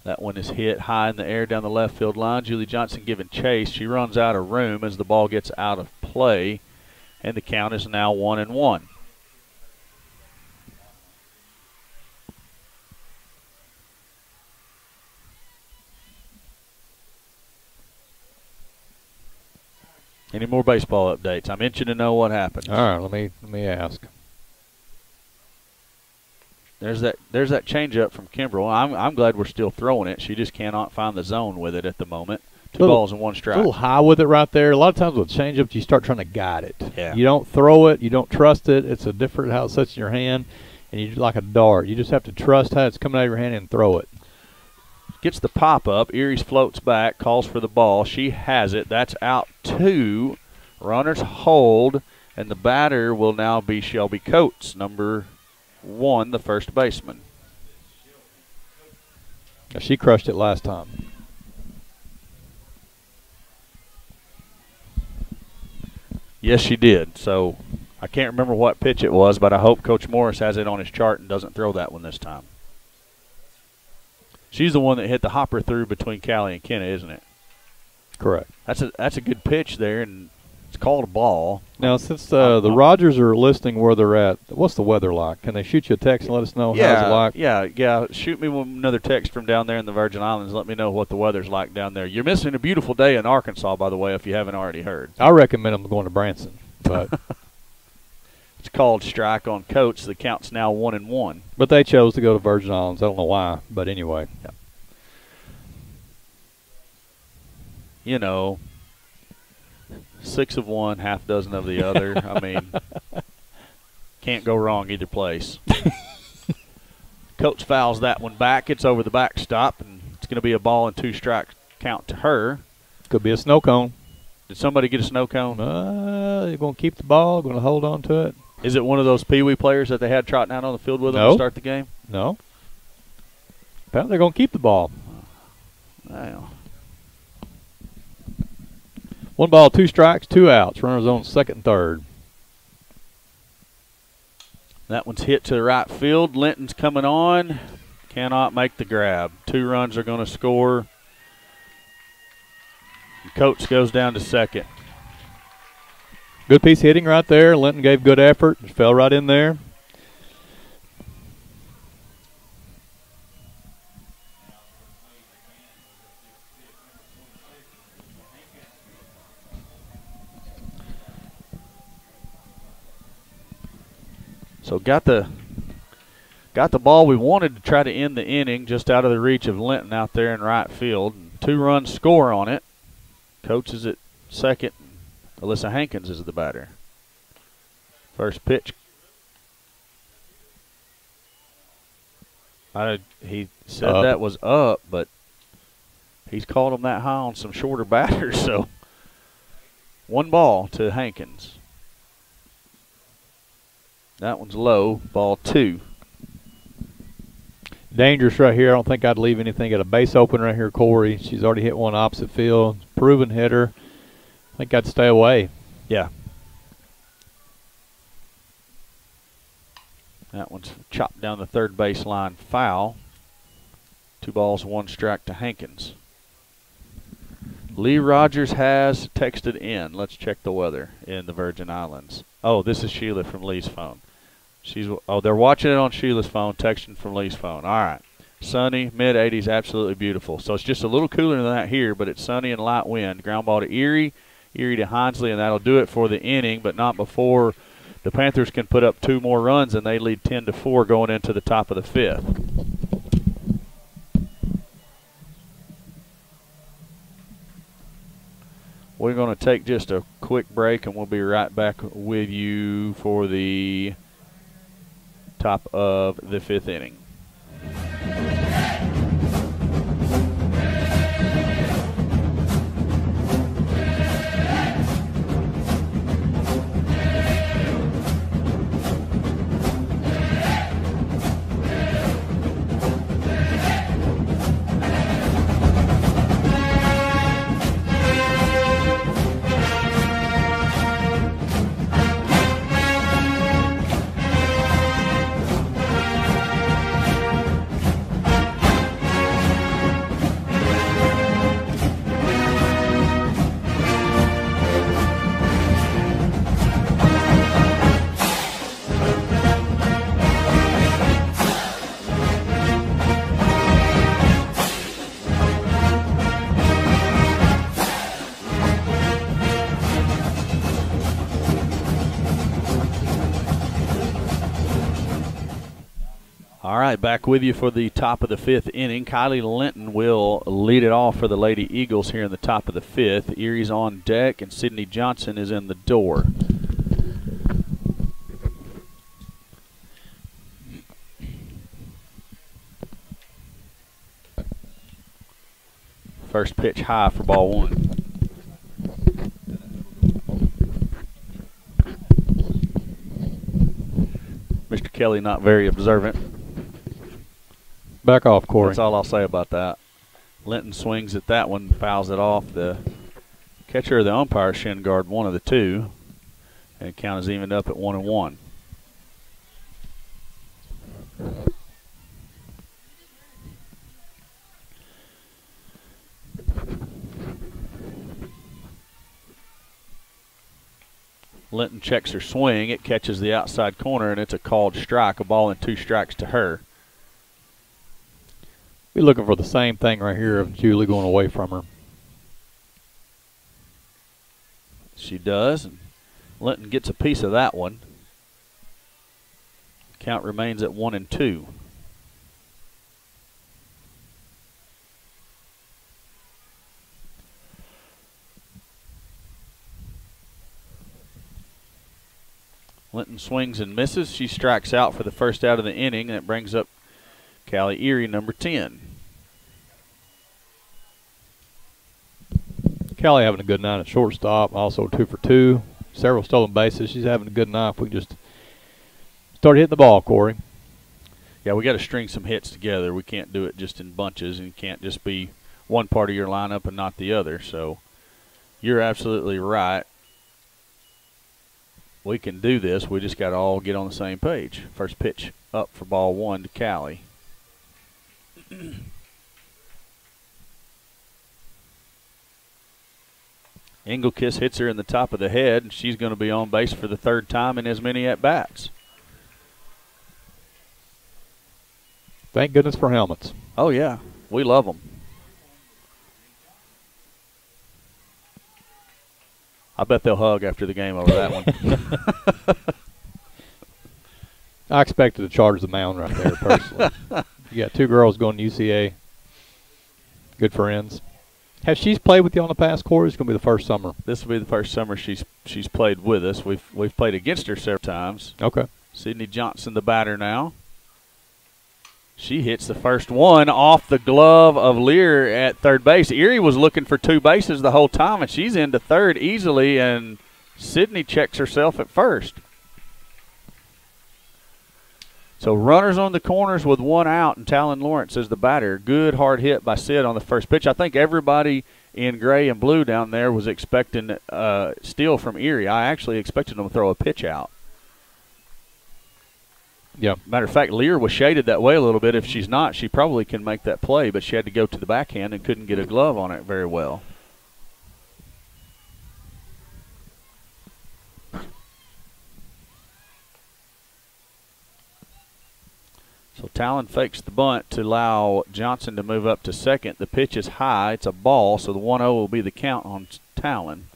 That one is hit high in the air down the left field line. Julie Johnson giving chase. She runs out of room as the ball gets out of play, and the count is now 1-1. Any more baseball updates? I'm itching to know what happened. All right, let me ask. There's that changeup from Kimbrell. I'm glad we're still throwing it. She just cannot find the zone with it at the moment. 2 balls and 1 strike. A little high with it right there. A lot of times with changeups, you start trying to guide it. Yeah. You don't throw it. You don't trust it. It's a different how it sits in your hand, and you like a dart. You just have to trust how it's coming out of your hand and throw it. Gets the pop up. Eries floats back, calls for the ball. She has it. That's out 2. Runners hold, and the batter will now be Shelby Coates, number 1, the first baseman. She crushed it last time. Yes, she did. So I can't remember what pitch it was, but I hope Coach Morris has it on his chart and doesn't throw that one this time. She's the one that hit the hopper through between Callie and Kenna, isn't it? Correct. That's a good pitch there, and it's called a ball. Now, since the Rogers are listening where they're at, what's the weather like? Can they shoot you a text and let us know how's it like? Yeah. Shoot me another text from down there in the Virgin Islands. Let me know what the weather's like down there. You're missing a beautiful day in Arkansas, by the way, if you haven't already heard. I recommend them going to Branson, but it's called strike on Coates. The count's now 1-1. But they chose to go to Virgin Islands. I don't know why, but anyway. Yeah. You know, 6 of one, half dozen of the other. I mean, can't go wrong either place. Coates fouls that one back. It's over the backstop, and it's going to be a ball and 2 strike count to her. Could be a snow cone. Did somebody get a snow cone? You're going to keep the ball, going to hold on to it. Is it one of those Pee Wee players that they had trotting out on the field with them to start the game? No. Apparently they're going to keep the ball. Wow. 1 ball, 2 strikes, 2 outs. Runners on second and third. That one's hit to the right field. Linton's coming on. Cannot make the grab. 2 runs are going to score. And Coates goes down to second. Good piece hitting right there. Linton gave good effort. Fell right in there. So got the ball we wanted to try to end the inning, just out of the reach of Linton out there in right field. 2 runs score on it. Coates is at second. Alyssa Hankins is the batter. First pitch. He said that was up, but he's called him that high on some shorter batters. So 1 ball to Hankins. That one's low, ball 2. Dangerous right here. I don't think I'd leave anything at a base open right here, Corey. She's already hit one opposite field. Proven hitter. I think I'd stay away. Yeah. That one's chopped down the third baseline, foul. 2 balls, 1 strike to Hankins. Lee Rogers has texted in. Let's check the weather in the Virgin Islands. Oh, this is Sheila from Lee's phone. They're watching it on Sheila's phone, texting from Lee's phone. All right. Sunny, mid-80s, absolutely beautiful. So it's just a little cooler than that here, but it's sunny and light wind. Ground ball to Erie to Hinesley, and that'll do it for the inning, but not before the Panthers can put up 2 more runs, and they lead 10-4 going into the top of the 5th. We're going to take just a quick break, and we'll be right back with you for the top of the 5th inning. All right, back with you for the top of the 5th inning. Kylie Linton will lead it off for the Lady Eagles here in the top of the 5th. Erie's on deck, and Sydney Johnson is in the door. First pitch high for ball 1. Mr. Kelly not very observant. Back off, Corey. That's all I'll say about that. Linton swings at that one, fouls it off. The catcher or the umpire shin guard, one of the two, and count is evened up at 1-1. Linton checks her swing. It catches the outside corner, and it's a called strike, a ball and 2 strikes to her. We're looking for the same thing right here of Julie going away from her. She does, and Linton gets a piece of that one. Count remains at 1-2. Linton swings and misses. She strikes out for the first out of the inning, and it brings up Callie Erie, number 10. Callie having a good night at shortstop, also 2 for 2. Several stolen bases. She's having a good night. If we just start hitting the ball, Corey. Yeah, we got to string some hits together. We can't do it just in bunches, and it can't just be one part of your lineup and not the other. So you're absolutely right. We can do this. We just got to all get on the same page. First pitch up for ball 1 to Callie. Engelkiss hits her in the top of the head, and she's going to be on base for the 3rd time in as many at-bats. Thank goodness for helmets. Oh, yeah. We love them. I bet they'll hug after the game over that one. I expected to charge the mound right there, personally. You got 2 girls going to UCA. Good friends. Have she played with you on the past, Corey? It's going to be the first summer. This will be the first summer she's played with us. We've played against her several times. Okay. Sydney Johnson, the batter now. She hits the first one off the glove of Lear at third base. Erie was looking for 2 bases the whole time, and she's into third easily, and Sydney checks herself at first. So runners on the corners with 1 out, and Talon Lawrence is the batter. Good hard hit by Sid on the first pitch. I think everybody in gray and blue down there was expecting steal from Erie. I actually expected them to throw a pitch out. Yeah. Matter of fact, Lear was shaded that way a little bit. If she's not, she probably can make that play, but she had to go to the backhand and couldn't get a glove on it very well. So Talon fakes the bunt to allow Johnson to move up to second. The pitch is high. It's a ball, so the 1-0 will be the count on Talon.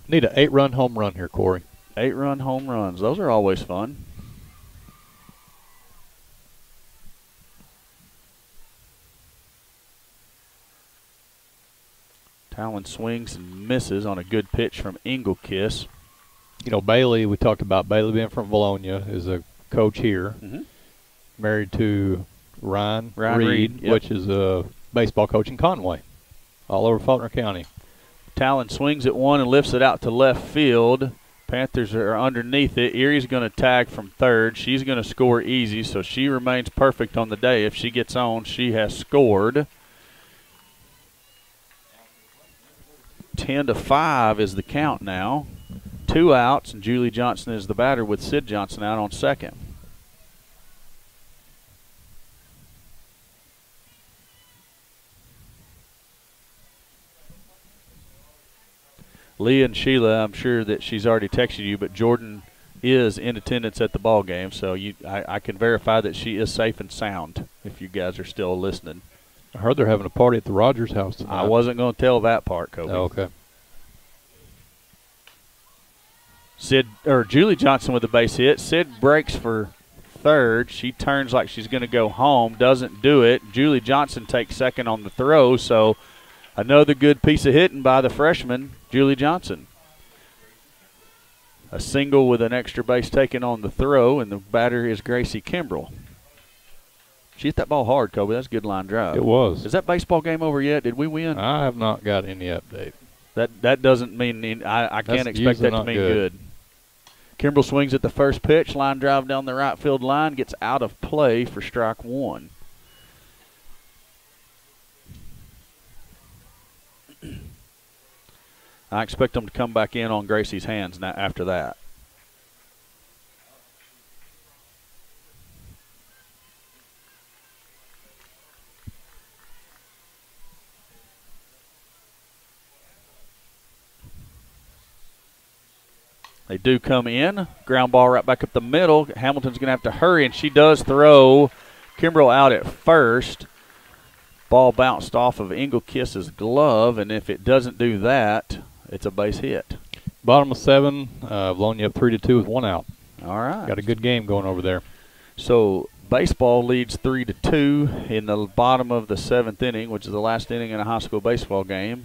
Need an 8-run home run here, Corey. 8-run home runs. Those are always fun. Talon swings and misses on a good pitch from Engelkiss. You know, Bailey, we talked about Bailey being from Vilonia, is a coach here. Mm-hmm. Married to Ryan Reed, yep, which is a baseball coach in Conway, all over Faulkner County. Talon swings at one and lifts it out to left field. Panthers are underneath it. Erie's going to tag from third. She's going to score easy, so she remains perfect on the day. If she gets on, she has scored. 10-5 is the count now. 2 outs, and Julie Johnson is the batter with Sid Johnson out on second. Lee and Sheila, I'm sure that she's already texted you, but Jordan is in attendance at the ball game, so I can verify that she is safe and sound if you guys are still listening. I heard they're having a party at the Rogers house tonight. I wasn't going to tell that part, Kobe. Oh, okay. Julie Johnson with the base hit. Sid breaks for third. She turns like she's going to go home, doesn't do it. Julie Johnson takes second on the throw, so another good piece of hitting by the freshman, Julie Johnson. A single with an extra base taken on the throw, and the batter is Gracie Kimbrell. She hit that ball hard, Kobe. That's a good line drive. It was. Is that baseball game over yet? Did we win? I have not got any update. That doesn't mean I can't expect that to mean good. Kimbrell swings at the first pitch. Line drive down the right field line. Gets out of play for strike one. I expect them to come back in on Gracie's hands now after that. They do come in. Ground ball right back up the middle. Hamilton's going to have to hurry, and she does throw Kimbrell out at first. Ball bounced off of Engelkiss's glove, and if it doesn't do that, it's a base hit. Bottom of 7, Vilonia up 3-2 with 1 out. All right. Got a good game going over there. So baseball leads 3-2 in the bottom of the 7th inning, which is the last inning in a high school baseball game.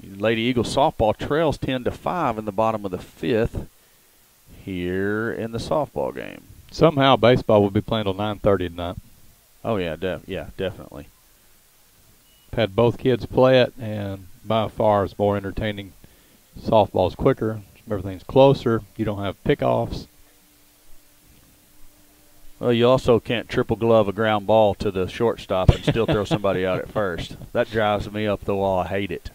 Lady Eagles softball trails 10-5 in the bottom of the 5th here in the softball game. Somehow baseball will be playing till 9:30 tonight. Oh, yeah, definitely. Had both kids play it, and by far it's more entertaining. Softball's quicker. Everything's closer. You don't have pickoffs. Well, you also can't triple glove a ground ball to the shortstop and still throw somebody out at first. That drives me up the wall. I hate it.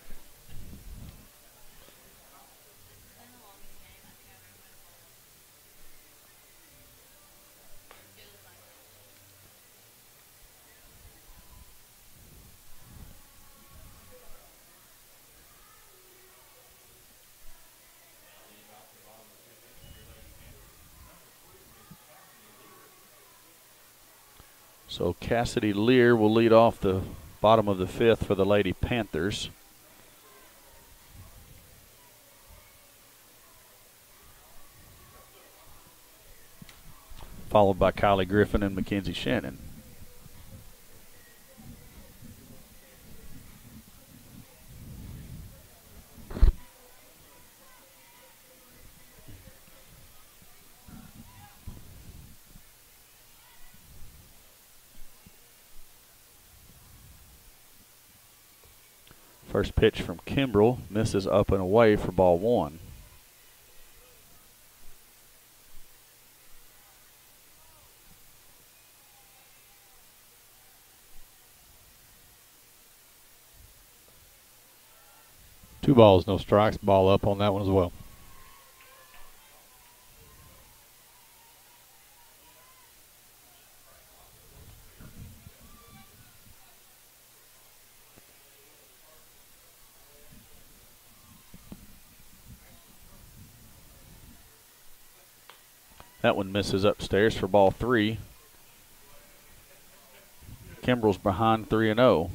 So Cassidy Lear will lead off the bottom of the 5th for the Lady Panthers. Followed by Kylie Griffin and Mackenzie Shannon. First pitch from Kimbrell misses up and away for ball 1. Two balls, no strikes. Ball up on that one as well. That one misses upstairs for ball 3. Kimbrell's behind 3-0.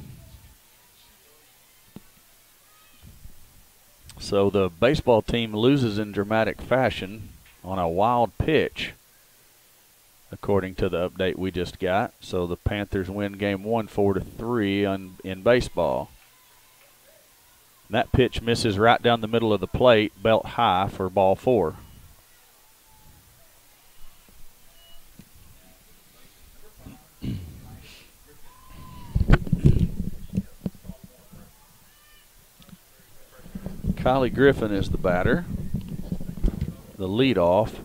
So the baseball team loses in dramatic fashion on a wild pitch, according to the update we just got. So the Panthers win game 1 4-3 in baseball. And that pitch misses right down the middle of the plate, belt high for ball 4. Kylie Griffin is the batter, the leadoff.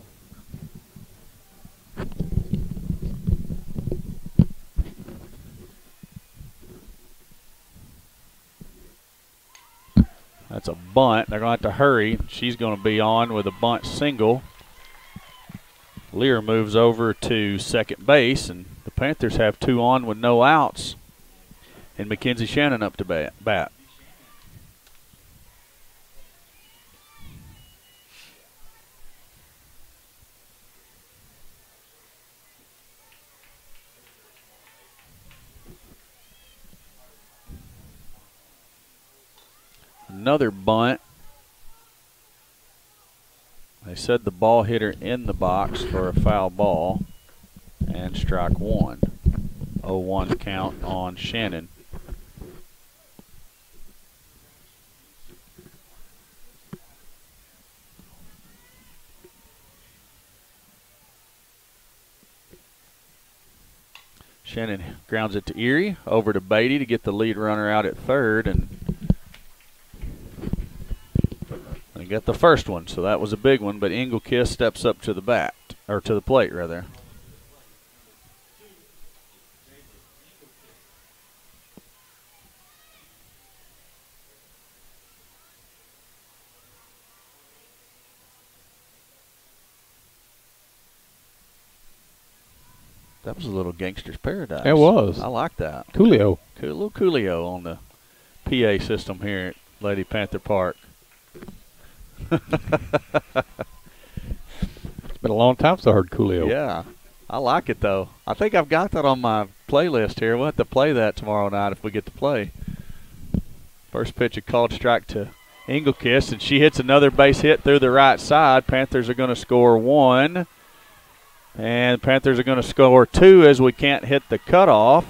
That's a bunt. They're going to have to hurry. She's going to be on with a bunt single. Lear moves over to second base, and the Panthers have 2 on with no outs. And Mackenzie Shannon up to bat. Another bunt. They said the ball hitter in the box for a foul ball, and strike one. 0-1 count on Shannon. Shannon grounds it to Erie, over to Beatty to get the lead runner out at third, and they got the first one, so that was a big one, but Engelkiss steps up to the bat, or to the plate rather. That was a little gangster's paradise. It was. I like that. Coolio. A little Coolio on the PA system here at Lady Panther Park. It's been a long time since I heard Coolio. Yeah. I like it, though. I think I've got that on my playlist here. We'll have to play that tomorrow night if we get to play. First pitch, a called strike to Engelkiss, and she hits another base hit through the right side. Panthers are going to score one. And Panthers are going to score two as we can't hit the cutoff.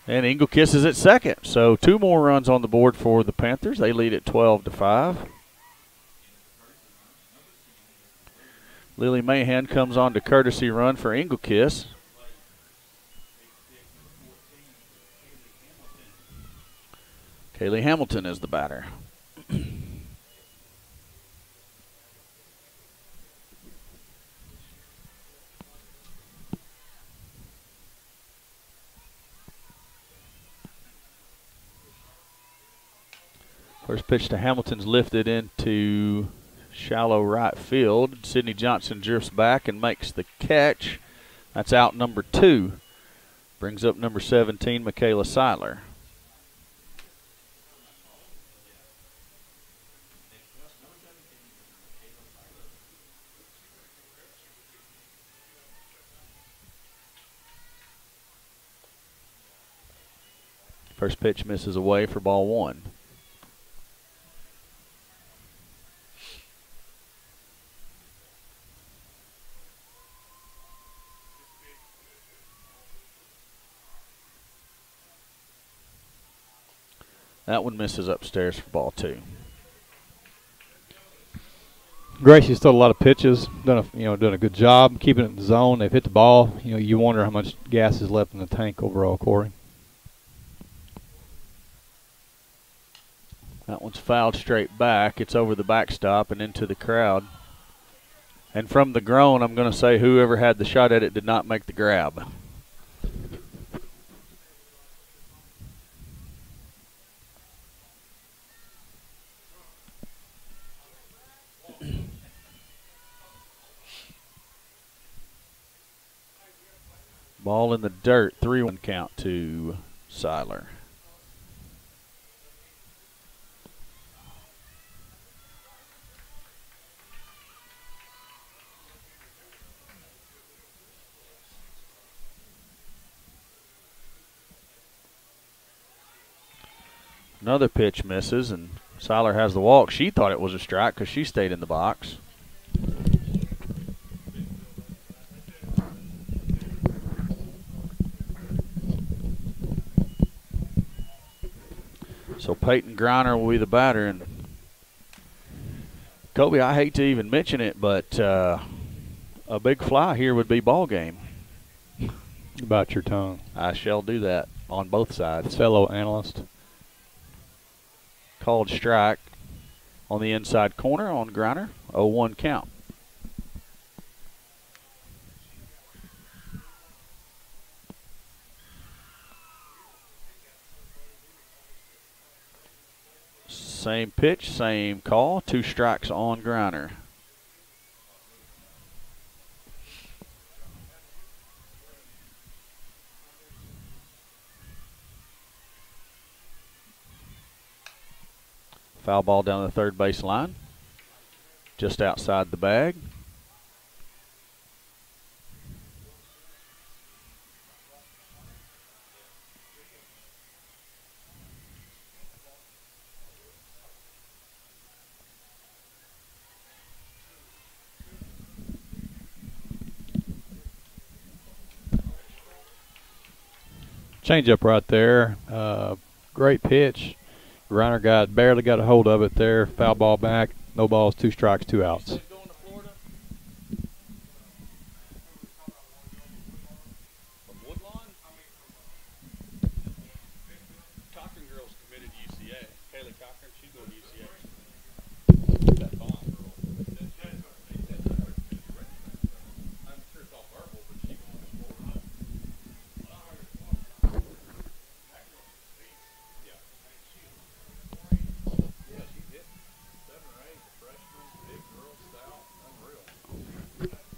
And Engelkiss is at second. So 2 more runs on the board for the Panthers. They lead at 12-5. Lily Mahan comes on to courtesy run for Engelkiss. Kaylee Hamilton is the batter. First pitch to Hamilton's lifted into shallow right field. Sydney Johnson drifts back and makes the catch. That's out number 2. Brings up number 17, Michaela Seiler. First pitch misses away for ball 1. That one misses upstairs for ball 2. Gracie's thrown a lot of pitches, done a good job keeping it in the zone. They've hit the ball. You wonder how much gas is left in the tank overall, Corey. That one's fouled straight back. It's over the backstop and into the crowd. And from the groan, I'm going to say whoever had the shot at it did not make the grab. Ball in the dirt, 3-1 count to Seiler. Another pitch misses, and Seiler has the walk. She thought it was a strike because she stayed in the box. So Peyton Griner will be the batter. And Kobe, I hate to even mention it, but a big fly here would be ball game. About your tongue. I shall do that on both sides. Fellow analyst. Called strike on the inside corner on Griner. 0-1 count. Same pitch, same call. 2 strikes on Griner. Foul ball down the third base line, just outside the bag. Change-up right there. Great pitch. Griner barely got a hold of it there. Foul ball back. No balls, 2 strikes, 2 outs.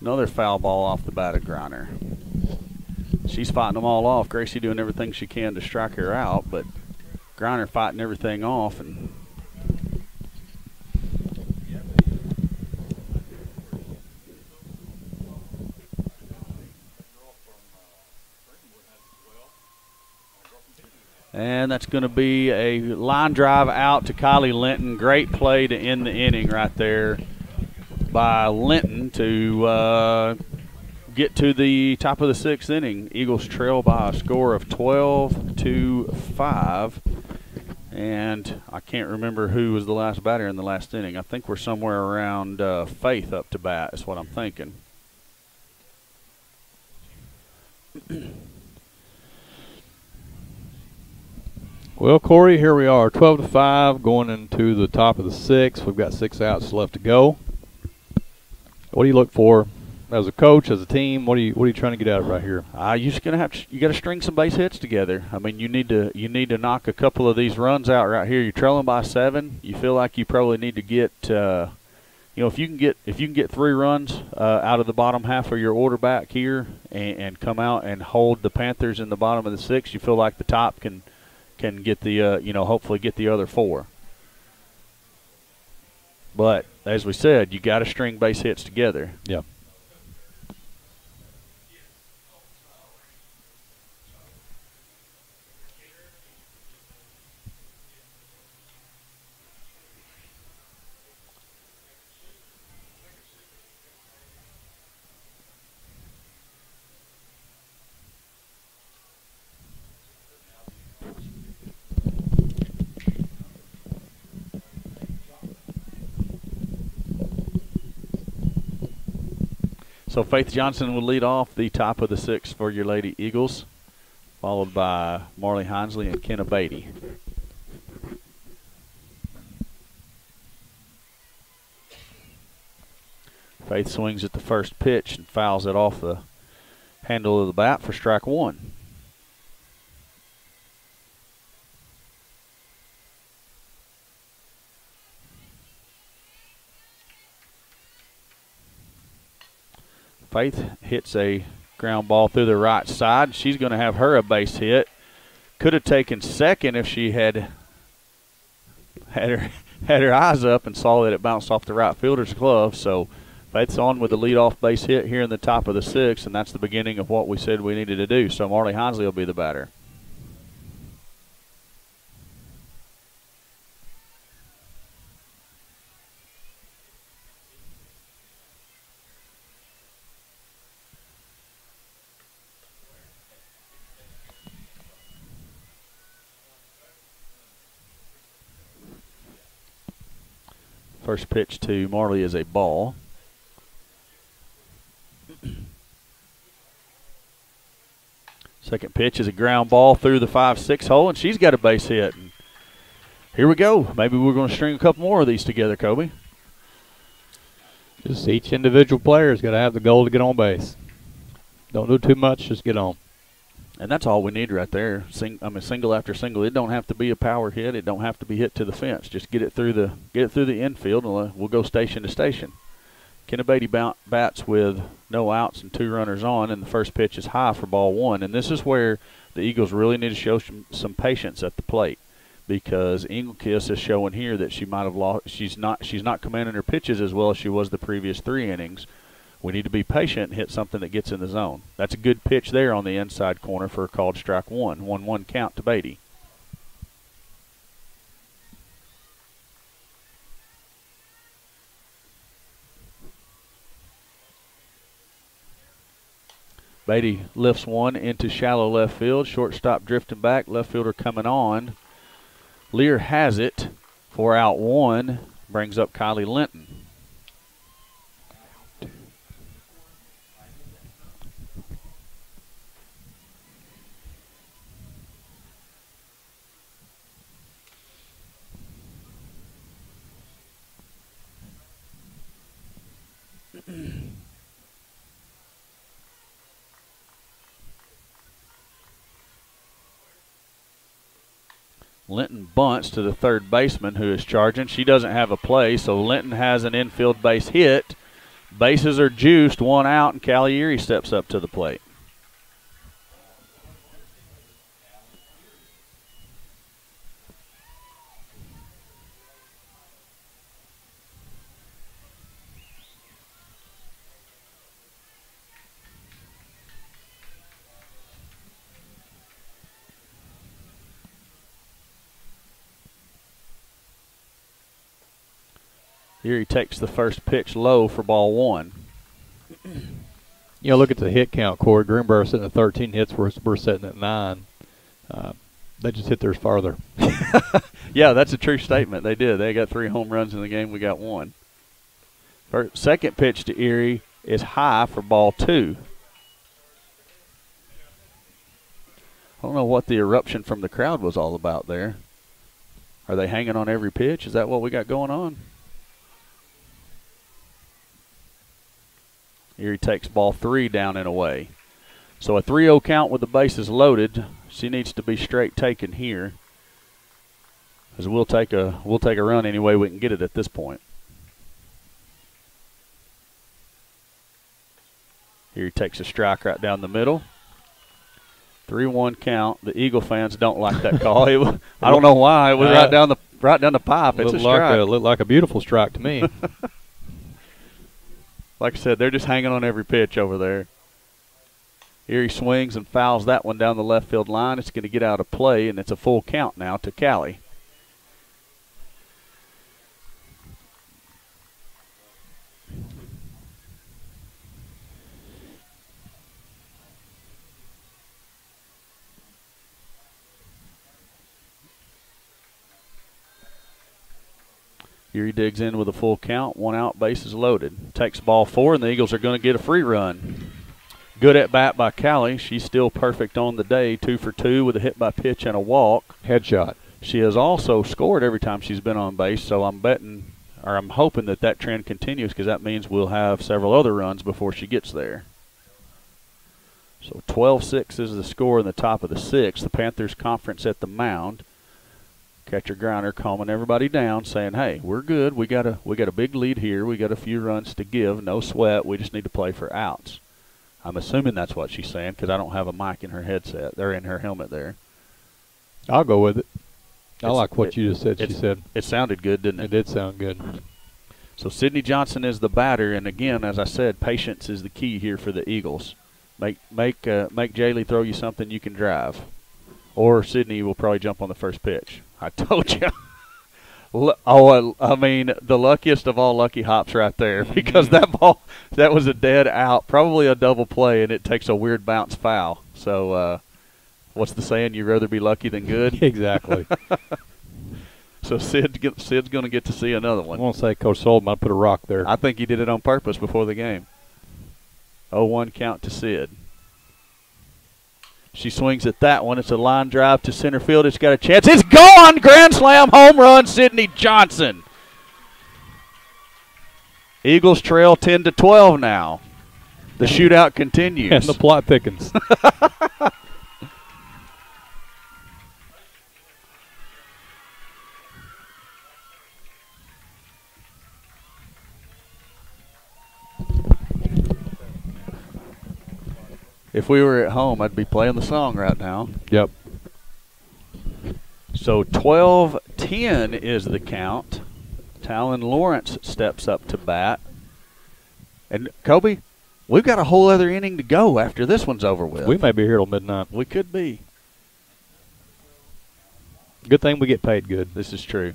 Another foul ball off the bat of Griner. She's fighting them all off. Gracie doing everything she can to strike her out, but Griner fighting everything off. And that's going to be a line drive out to Kylie Linton. Great play to end the inning right there by Linton to get to the top of the 6th inning. Eagles trail by a score of 12-5. And I can't remember who was the last batter in the last inning. I think we're somewhere around Faith up to bat is what I'm thinking. Well, Corey, here we are, 12-5, going into the top of the 6th. We've got 6 outs left to go. What do you look for as a coach, as a team? What are you trying to get out of right here? You're just gonna you got to string some base hits together. I mean, you need to knock a couple of these runs out right here. You're trailing by 7. You feel like you probably need to get, if you can get 3 runs out of the bottom half of your order back here and come out and hold the Panthers in the bottom of the 6th, you feel like the top can get the hopefully get the other 4. But as we said, you got to string base hits together. Yeah. So Faith Johnson will lead off the top of the 6th for your Lady Eagles, followed by Marley Hinsley and Kenna Beatty. Faith swings at the first pitch and fouls it off the handle of the bat for strike 1. Faith hits a ground ball through the right side. She's going to have her a base hit. Could have taken second if she had her eyes up and saw that it bounced off the right fielder's glove. So Faith's on with the leadoff base hit here in the top of the 6th, and that's the beginning of what we said we needed to do. So Marley Hinsley will be the batter. First pitch to Marley is a ball. Second pitch is a ground ball through the 5-6 hole, and she's got a base hit. And here we go. Maybe we're going to string a couple more of these together, Kobe. Just each individual player's got to have the goal to get on base. Don't do too much, just get on. And that's all we need right there. Single after single. It don't have to be a power hit. It don't have to be hit to the fence. Just get it through the infield, and we'll go station to station. Kenna Beatty bats with no outs and 2 runners on, and the first pitch is high for ball 1. And this is where the Eagles really need to show some patience at the plate, because Engelkiss is showing here that she might have lost. She's not commanding her pitches as well as she was the previous 3 innings. We need to be patient and hit something that gets in the zone. That's a good pitch there on the inside corner for a called strike 1. 1-1 count to Beatty. Beatty lifts one into shallow left field. Shortstop drifting back. Left fielder coming on. Lear has it for out one. Brings up Kylie Linton. Linton bunts to the third baseman who is charging. She doesn't have a play, so Linton has an infield base hit. Bases are juiced, one out, and Callie Erie steps up to the plate. Erie takes the first pitch low for ball one. You know, look at the hit count, Corey. Greenbrier sitting at 13 hits. We're sitting at 9. They just hit theirs farther. Yeah, that's a true statement. They did. They got 3 home runs in the game. We got 1. Second pitch to Erie is high for ball 2. I don't know what the eruption from the crowd was all about there. Are they hanging on every pitch? Is that what we got going on? Erie takes ball 3 down and away. So a 3-0 count with the bases loaded. She needs to be straight taken here, because we'll take a run any way we can get it at this point. Erie takes a strike right down the middle. 3-1 count. The Eagle fans don't like that call. I don't know why. It was right down the pipe. It's a strike. Looked like a beautiful strike to me. Like I said, they're just hanging on every pitch over there. Erie swings and fouls that one down the left field line. It's going to get out of play, and it's a full count now to Callie. Erie digs in with a full count, 1 out, bases loaded. Takes ball 4, and the Eagles are going to get a free run. Good at bat by Callie. She's still perfect on the day, 2 for 2 with a hit by pitch and a walk. Headshot. She has also scored every time she's been on base, so I'm hoping that trend continues, because that means we'll have several other runs before she gets there. So 12-6 is the score in the top of the 6th. The Panthers conference at the mound. Catcher Griner calming everybody down, saying, hey, we're good. We got a big lead here. We got a few runs to give. No sweat. We just need to play for outs. I'm assuming that's what she's saying, because I don't have a mic in her headset. They're in her helmet there. I'll go with it. I like what you just said. She said it sounded good, didn't it? It did sound good. So Sydney Johnson is the batter, and again, as I said, patience is the key here for the Eagles. Make Jaylee throw you something you can drive, or Sydney will probably jump on the first pitch. I told you. I mean, the luckiest of all lucky hops right there, because that was a dead out, probably a double play, and it takes a weird bounce foul. So what's the saying? You'd rather be lucky than good? Exactly. So Sid's going to get to see another one. I won't say Coach Sullivan might put a rock there. I think he did it on purpose before the game. 0-1 count to Sid. She swings at that one. It's a line drive to center field. It's got a chance. It's gone! Grand slam home run, Sydney Johnson. Eagles trail 10-12 now. The shootout continues. And the plot thickens. If we were at home, I'd be playing the song right now. Yep. So 12-10 is the count. Talon Lawrence steps up to bat. And, Kobe, we've got a whole other inning to go after this one's over with. We may be here till midnight. We could be. Good thing we get paid good. This is true.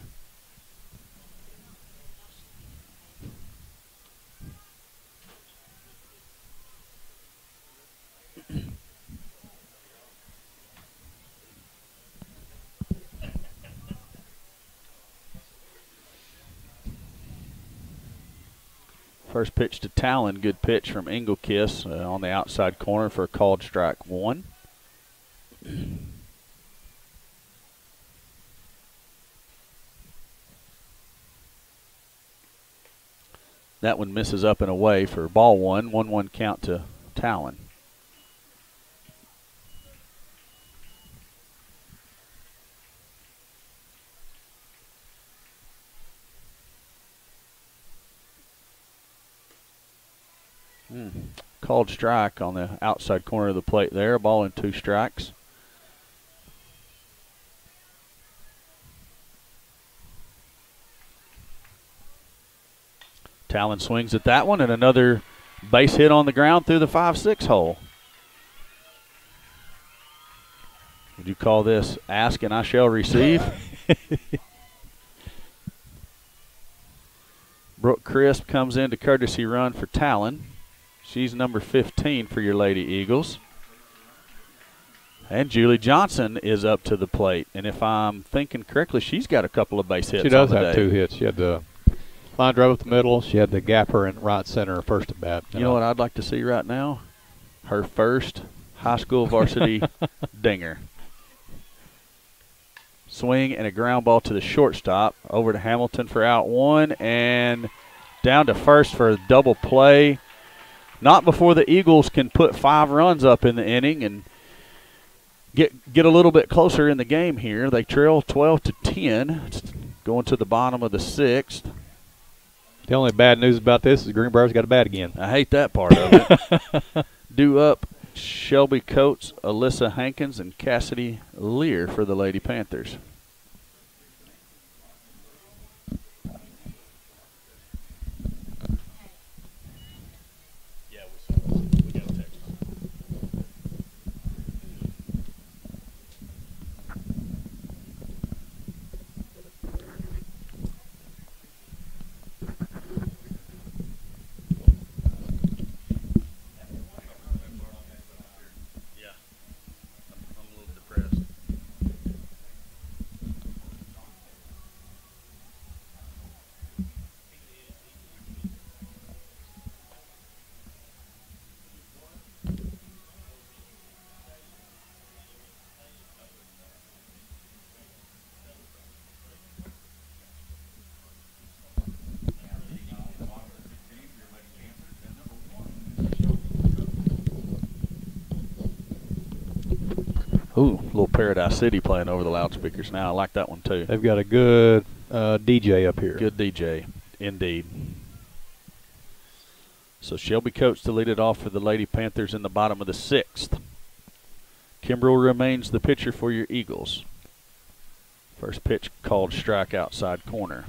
First pitch to Talon, good pitch from Engelkiss on the outside corner for a called strike one. That one misses up and away for ball one. 1-1 count to Talon. Called strike on the outside corner of the plate there. Ball and 2 strikes. Talon swings at that one, and another base hit on the ground through the 5-6 hole. Would you call this ask and I shall receive? Brooke Crisp comes in to courtesy run for Talon. She's number 15 for your Lady Eagles. And Julie Johnson is up to the plate. And if I'm thinking correctly, she's got a couple of base hits. She does have 2 hits. She had the line drive up the middle. She had the gapper in right center first at bat. You know what I'd like to see right now? Her first high school varsity dinger. Swing and a ground ball to the shortstop. Over to Hamilton for out one and down to first for a double play. Not before the Eagles can put 5 runs up in the inning and get a little bit closer in the game here. They trail 12-10. It's going to the bottom of the 6th. The only bad news about this is Greenbrier's got a bat again. I hate that part of it. Due up Shelby Coates, Alyssa Hankins, and Cassidy Lear for the Lady Panthers. Ooh, little Paradise City playing over the loudspeakers now. I like that one too. They've got a good DJ up here. Good DJ, indeed. So Shelby Coates to lead it off for the Lady Panthers in the bottom of the 6th. Kimbrell remains the pitcher for your Eagles. First pitch called strike outside corner.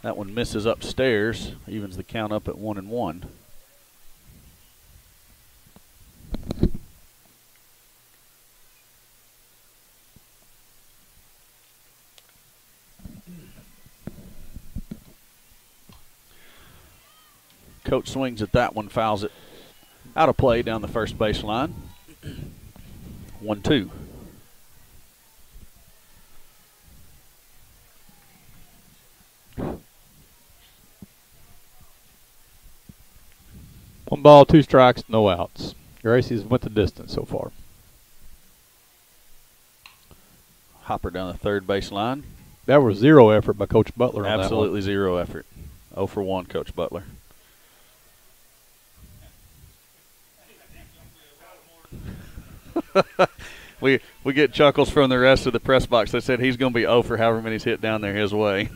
That one misses upstairs, evens the count up at 1-1. Coach swings at that one, fouls it out of play down the first baseline. 1-2. One ball, 2 strikes, no outs. Gracie's went the distance so far. Hopper down the third baseline. That was 0 effort by Coach Butler on Absolutely that one. 0 effort. 0 for 1, Coach Butler. we get chuckles from the rest of the press box. They said he's going to be 0 for however many's hit down there his way.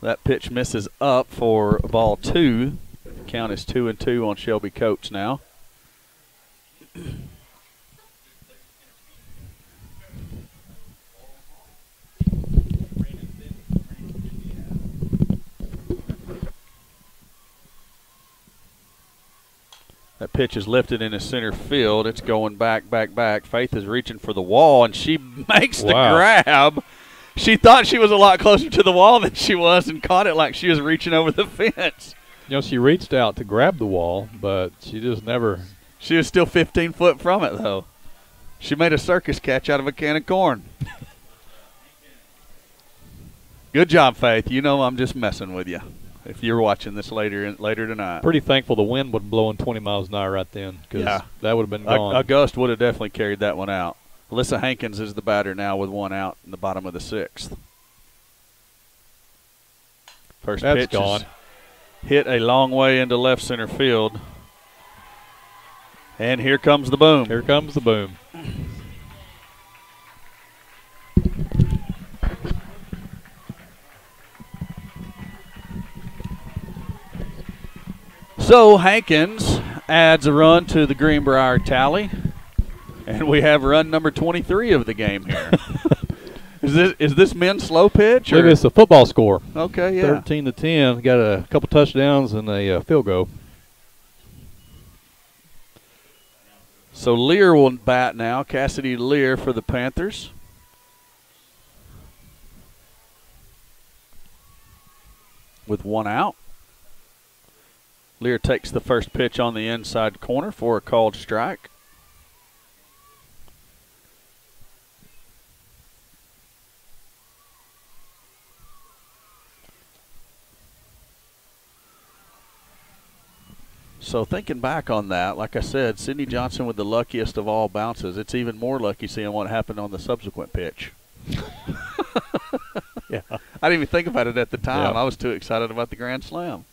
That pitch misses up for ball 2. Count is 2-2 on Shelby Coates now. That pitch is lifted into center field. It's going back. Faith is reaching for the wall, and she makes the grab. She thought she was a lot closer to the wall than she was and caught it like she was reaching over the fence. You know, she reached out to grab the wall, but she just never. She was still 15 foot from it, though. She made a circus catch out of a can of corn. Good job, Faith. You know I'm just messing with you. If you're watching this later tonight. Pretty thankful the wind wasn't blowing 20 miles an hour right then, because that would have been gone. A gust would have definitely carried that one out. Alyssa Hankins is the batter now with one out in the bottom of the 6th. First That's pitch gone. Hit a long way into left center field. And here comes the boom. Here comes the boom. So Hankins adds a run to the Greenbrier tally. And we have run number 23 of the game here. Is this men's slow pitch? Look, it's a football score. Okay, yeah. 13-10. Got a couple touchdowns and a field goal. So Lear will bat now. Cassidy Lear for the Panthers. With one out. Lear takes the first pitch on the inside corner for a called strike. So thinking back on that, like I said, Sidney Johnson with the luckiest of all bounces. It's even more lucky seeing what happened on the subsequent pitch. Yeah, I didn't even think about it at the time. Yeah. I was too excited about the grand slam.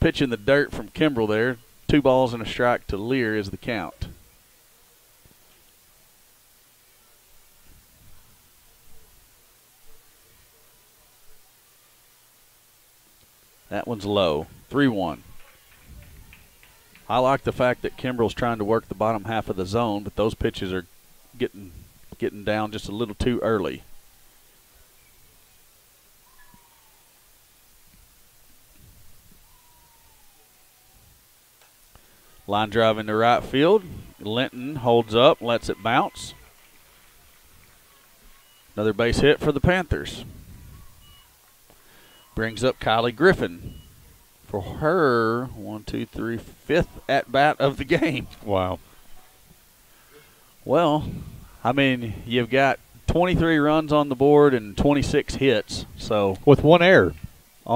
Pitch in the dirt from Kimbrell there. 2 balls and a strike to Lear is the count. That one's low. 3-1. I like the fact that Kimbrell's trying to work the bottom half of the zone, but those pitches are getting down just a little too early. Line drive into right field. Linton holds up, lets it bounce. Another base hit for the Panthers. Brings up Kylie Griffin for her 5th at bat of the game. wow. Well, I mean, you've got 23 runs on the board and 26 hits. So With one error.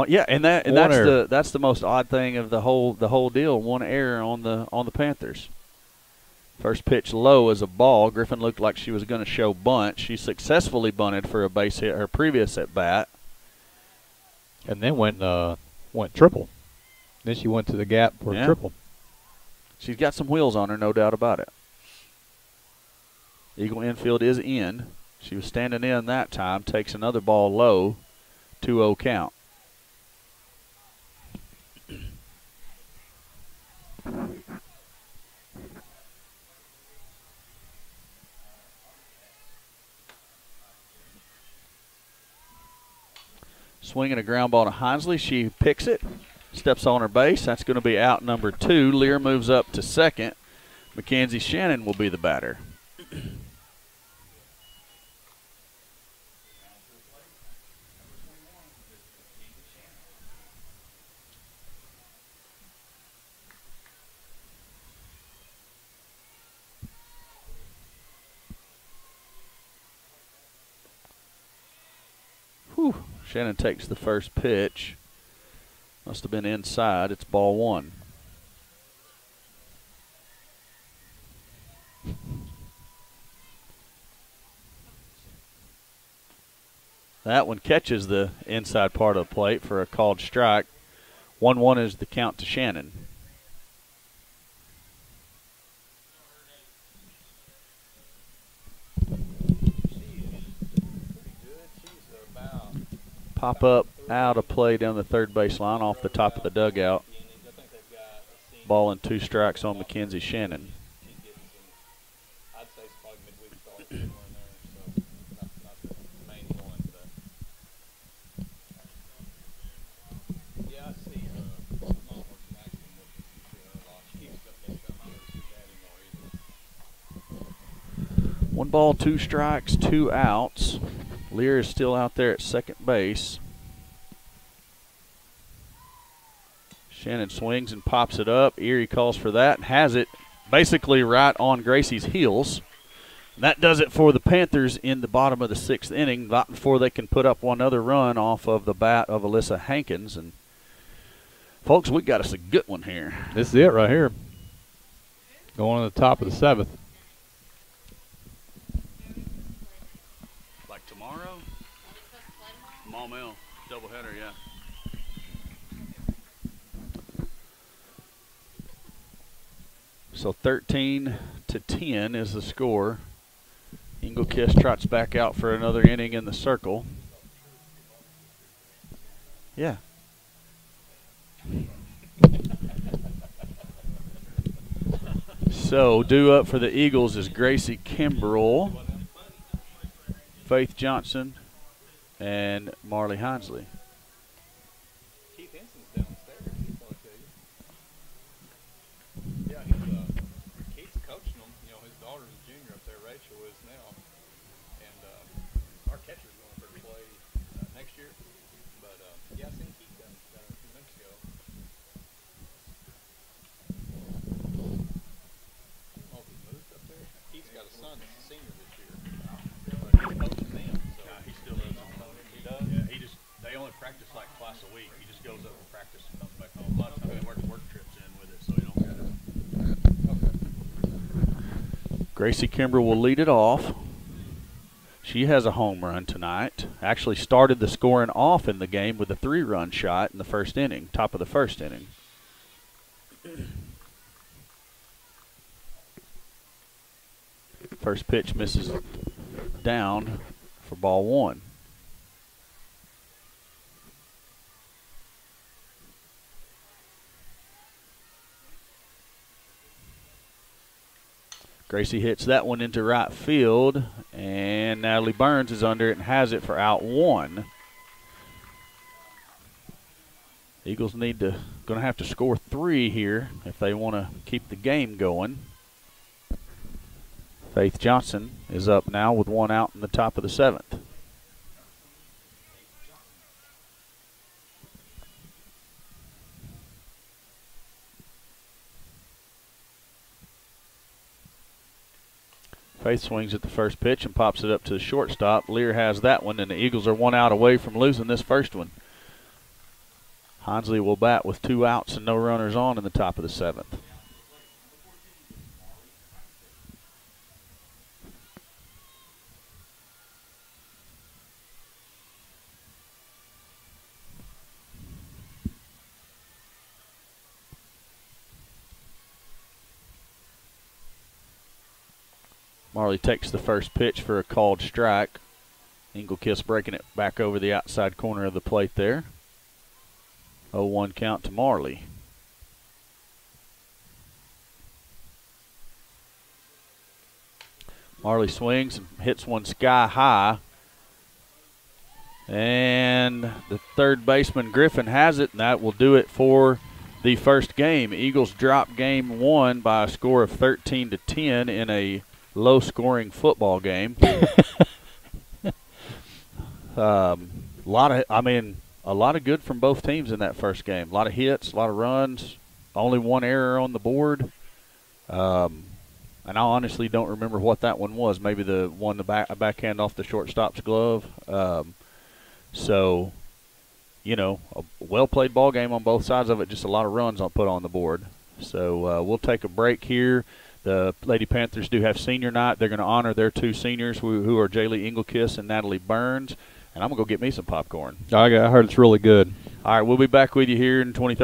yeah, and One that's error. the most odd thing of the whole deal. One error on the Panthers. First pitch low as a ball. Griffin looked like she was going to show bunt. She successfully bunted for a base hit her previous at bat. And then went triple. Then she went to the gap for a triple. She's got some wheels on her, no doubt about it. Eagle infield is in. She was standing in that time. Takes another ball low. 2-0 count. Swinging a ground ball to Hinsley. She picks it. Steps on her base. That's going to be out number 2. Lear moves up to second. Mackenzie Shannon will be the batter. Whew. Shannon takes the first pitch. Must have been inside. It's ball 1. That one catches the inside part of the plate for a called strike. 1-1 is the count to Shannon. Pop up out of play down the third base line off the top of the dugout. Ball and 2 strikes on Mackenzie Shannon. One ball, 2 strikes, 2 outs. Lear is still out there at second base. Shannon swings and pops it up. Erie calls for that and has it basically right on Gracie's heels. And that does it for the Panthers in the bottom of the 6th inning, not before they can put up one other run off of the bat of Alyssa Hankins. And folks, we got us a good one here. This is it right here. Going on the top of the 7th. Like tomorrow? Maumelle, doubleheader, yeah. So 13-10 is the score. Engelkiss trots back out for another inning in the circle. Yeah. So due up for the Eagles is Gracie Kimbrell, Faith Johnson, and Marley Hinsley. Gracie Kimbrell will lead it off. She has a home run tonight. Actually started the scoring off in the game with a 3-run shot in the first inning, top of the first inning. First pitch misses down for ball 1. Gracie hits that one into right field, and Natalie Burns is under it and has it for out 1. Eagles going to have to score 3 here if they want to keep the game going. Faith Johnson is up now with 1 out in the top of the 7th. Faith swings at the first pitch and pops it up to the shortstop. Lear has that one, and the Eagles are 1 out away from losing this first one. Hinsley will bat with 2 outs and no runners on in the top of the 7th. Marley takes the first pitch for a called strike. Engelkiss breaking it back over the outside corner of the plate there. 0-1 count to Marley. Marley swings and hits one sky high. And the third baseman Griffin has it, and that will do it for the first game. Eagles drop game 1 by a score of 13-10 in a low-scoring football game. A lot of good from both teams in that first game. A lot of hits, a lot of runs, only 1 error on the board. And I honestly don't remember what that one was. Maybe the one a backhand off the shortstop's glove. So, you know, a well-played ball game on both sides of it. Just a lot of runs I'll put on the board. So we'll take a break here. The Lady Panthers do have senior night. They're going to honor their 2 seniors who are Jaylee Engelkiss and Natalie Burns. And I'm going to go get me some popcorn. I heard it's really good. All right, we'll be back with you here in 20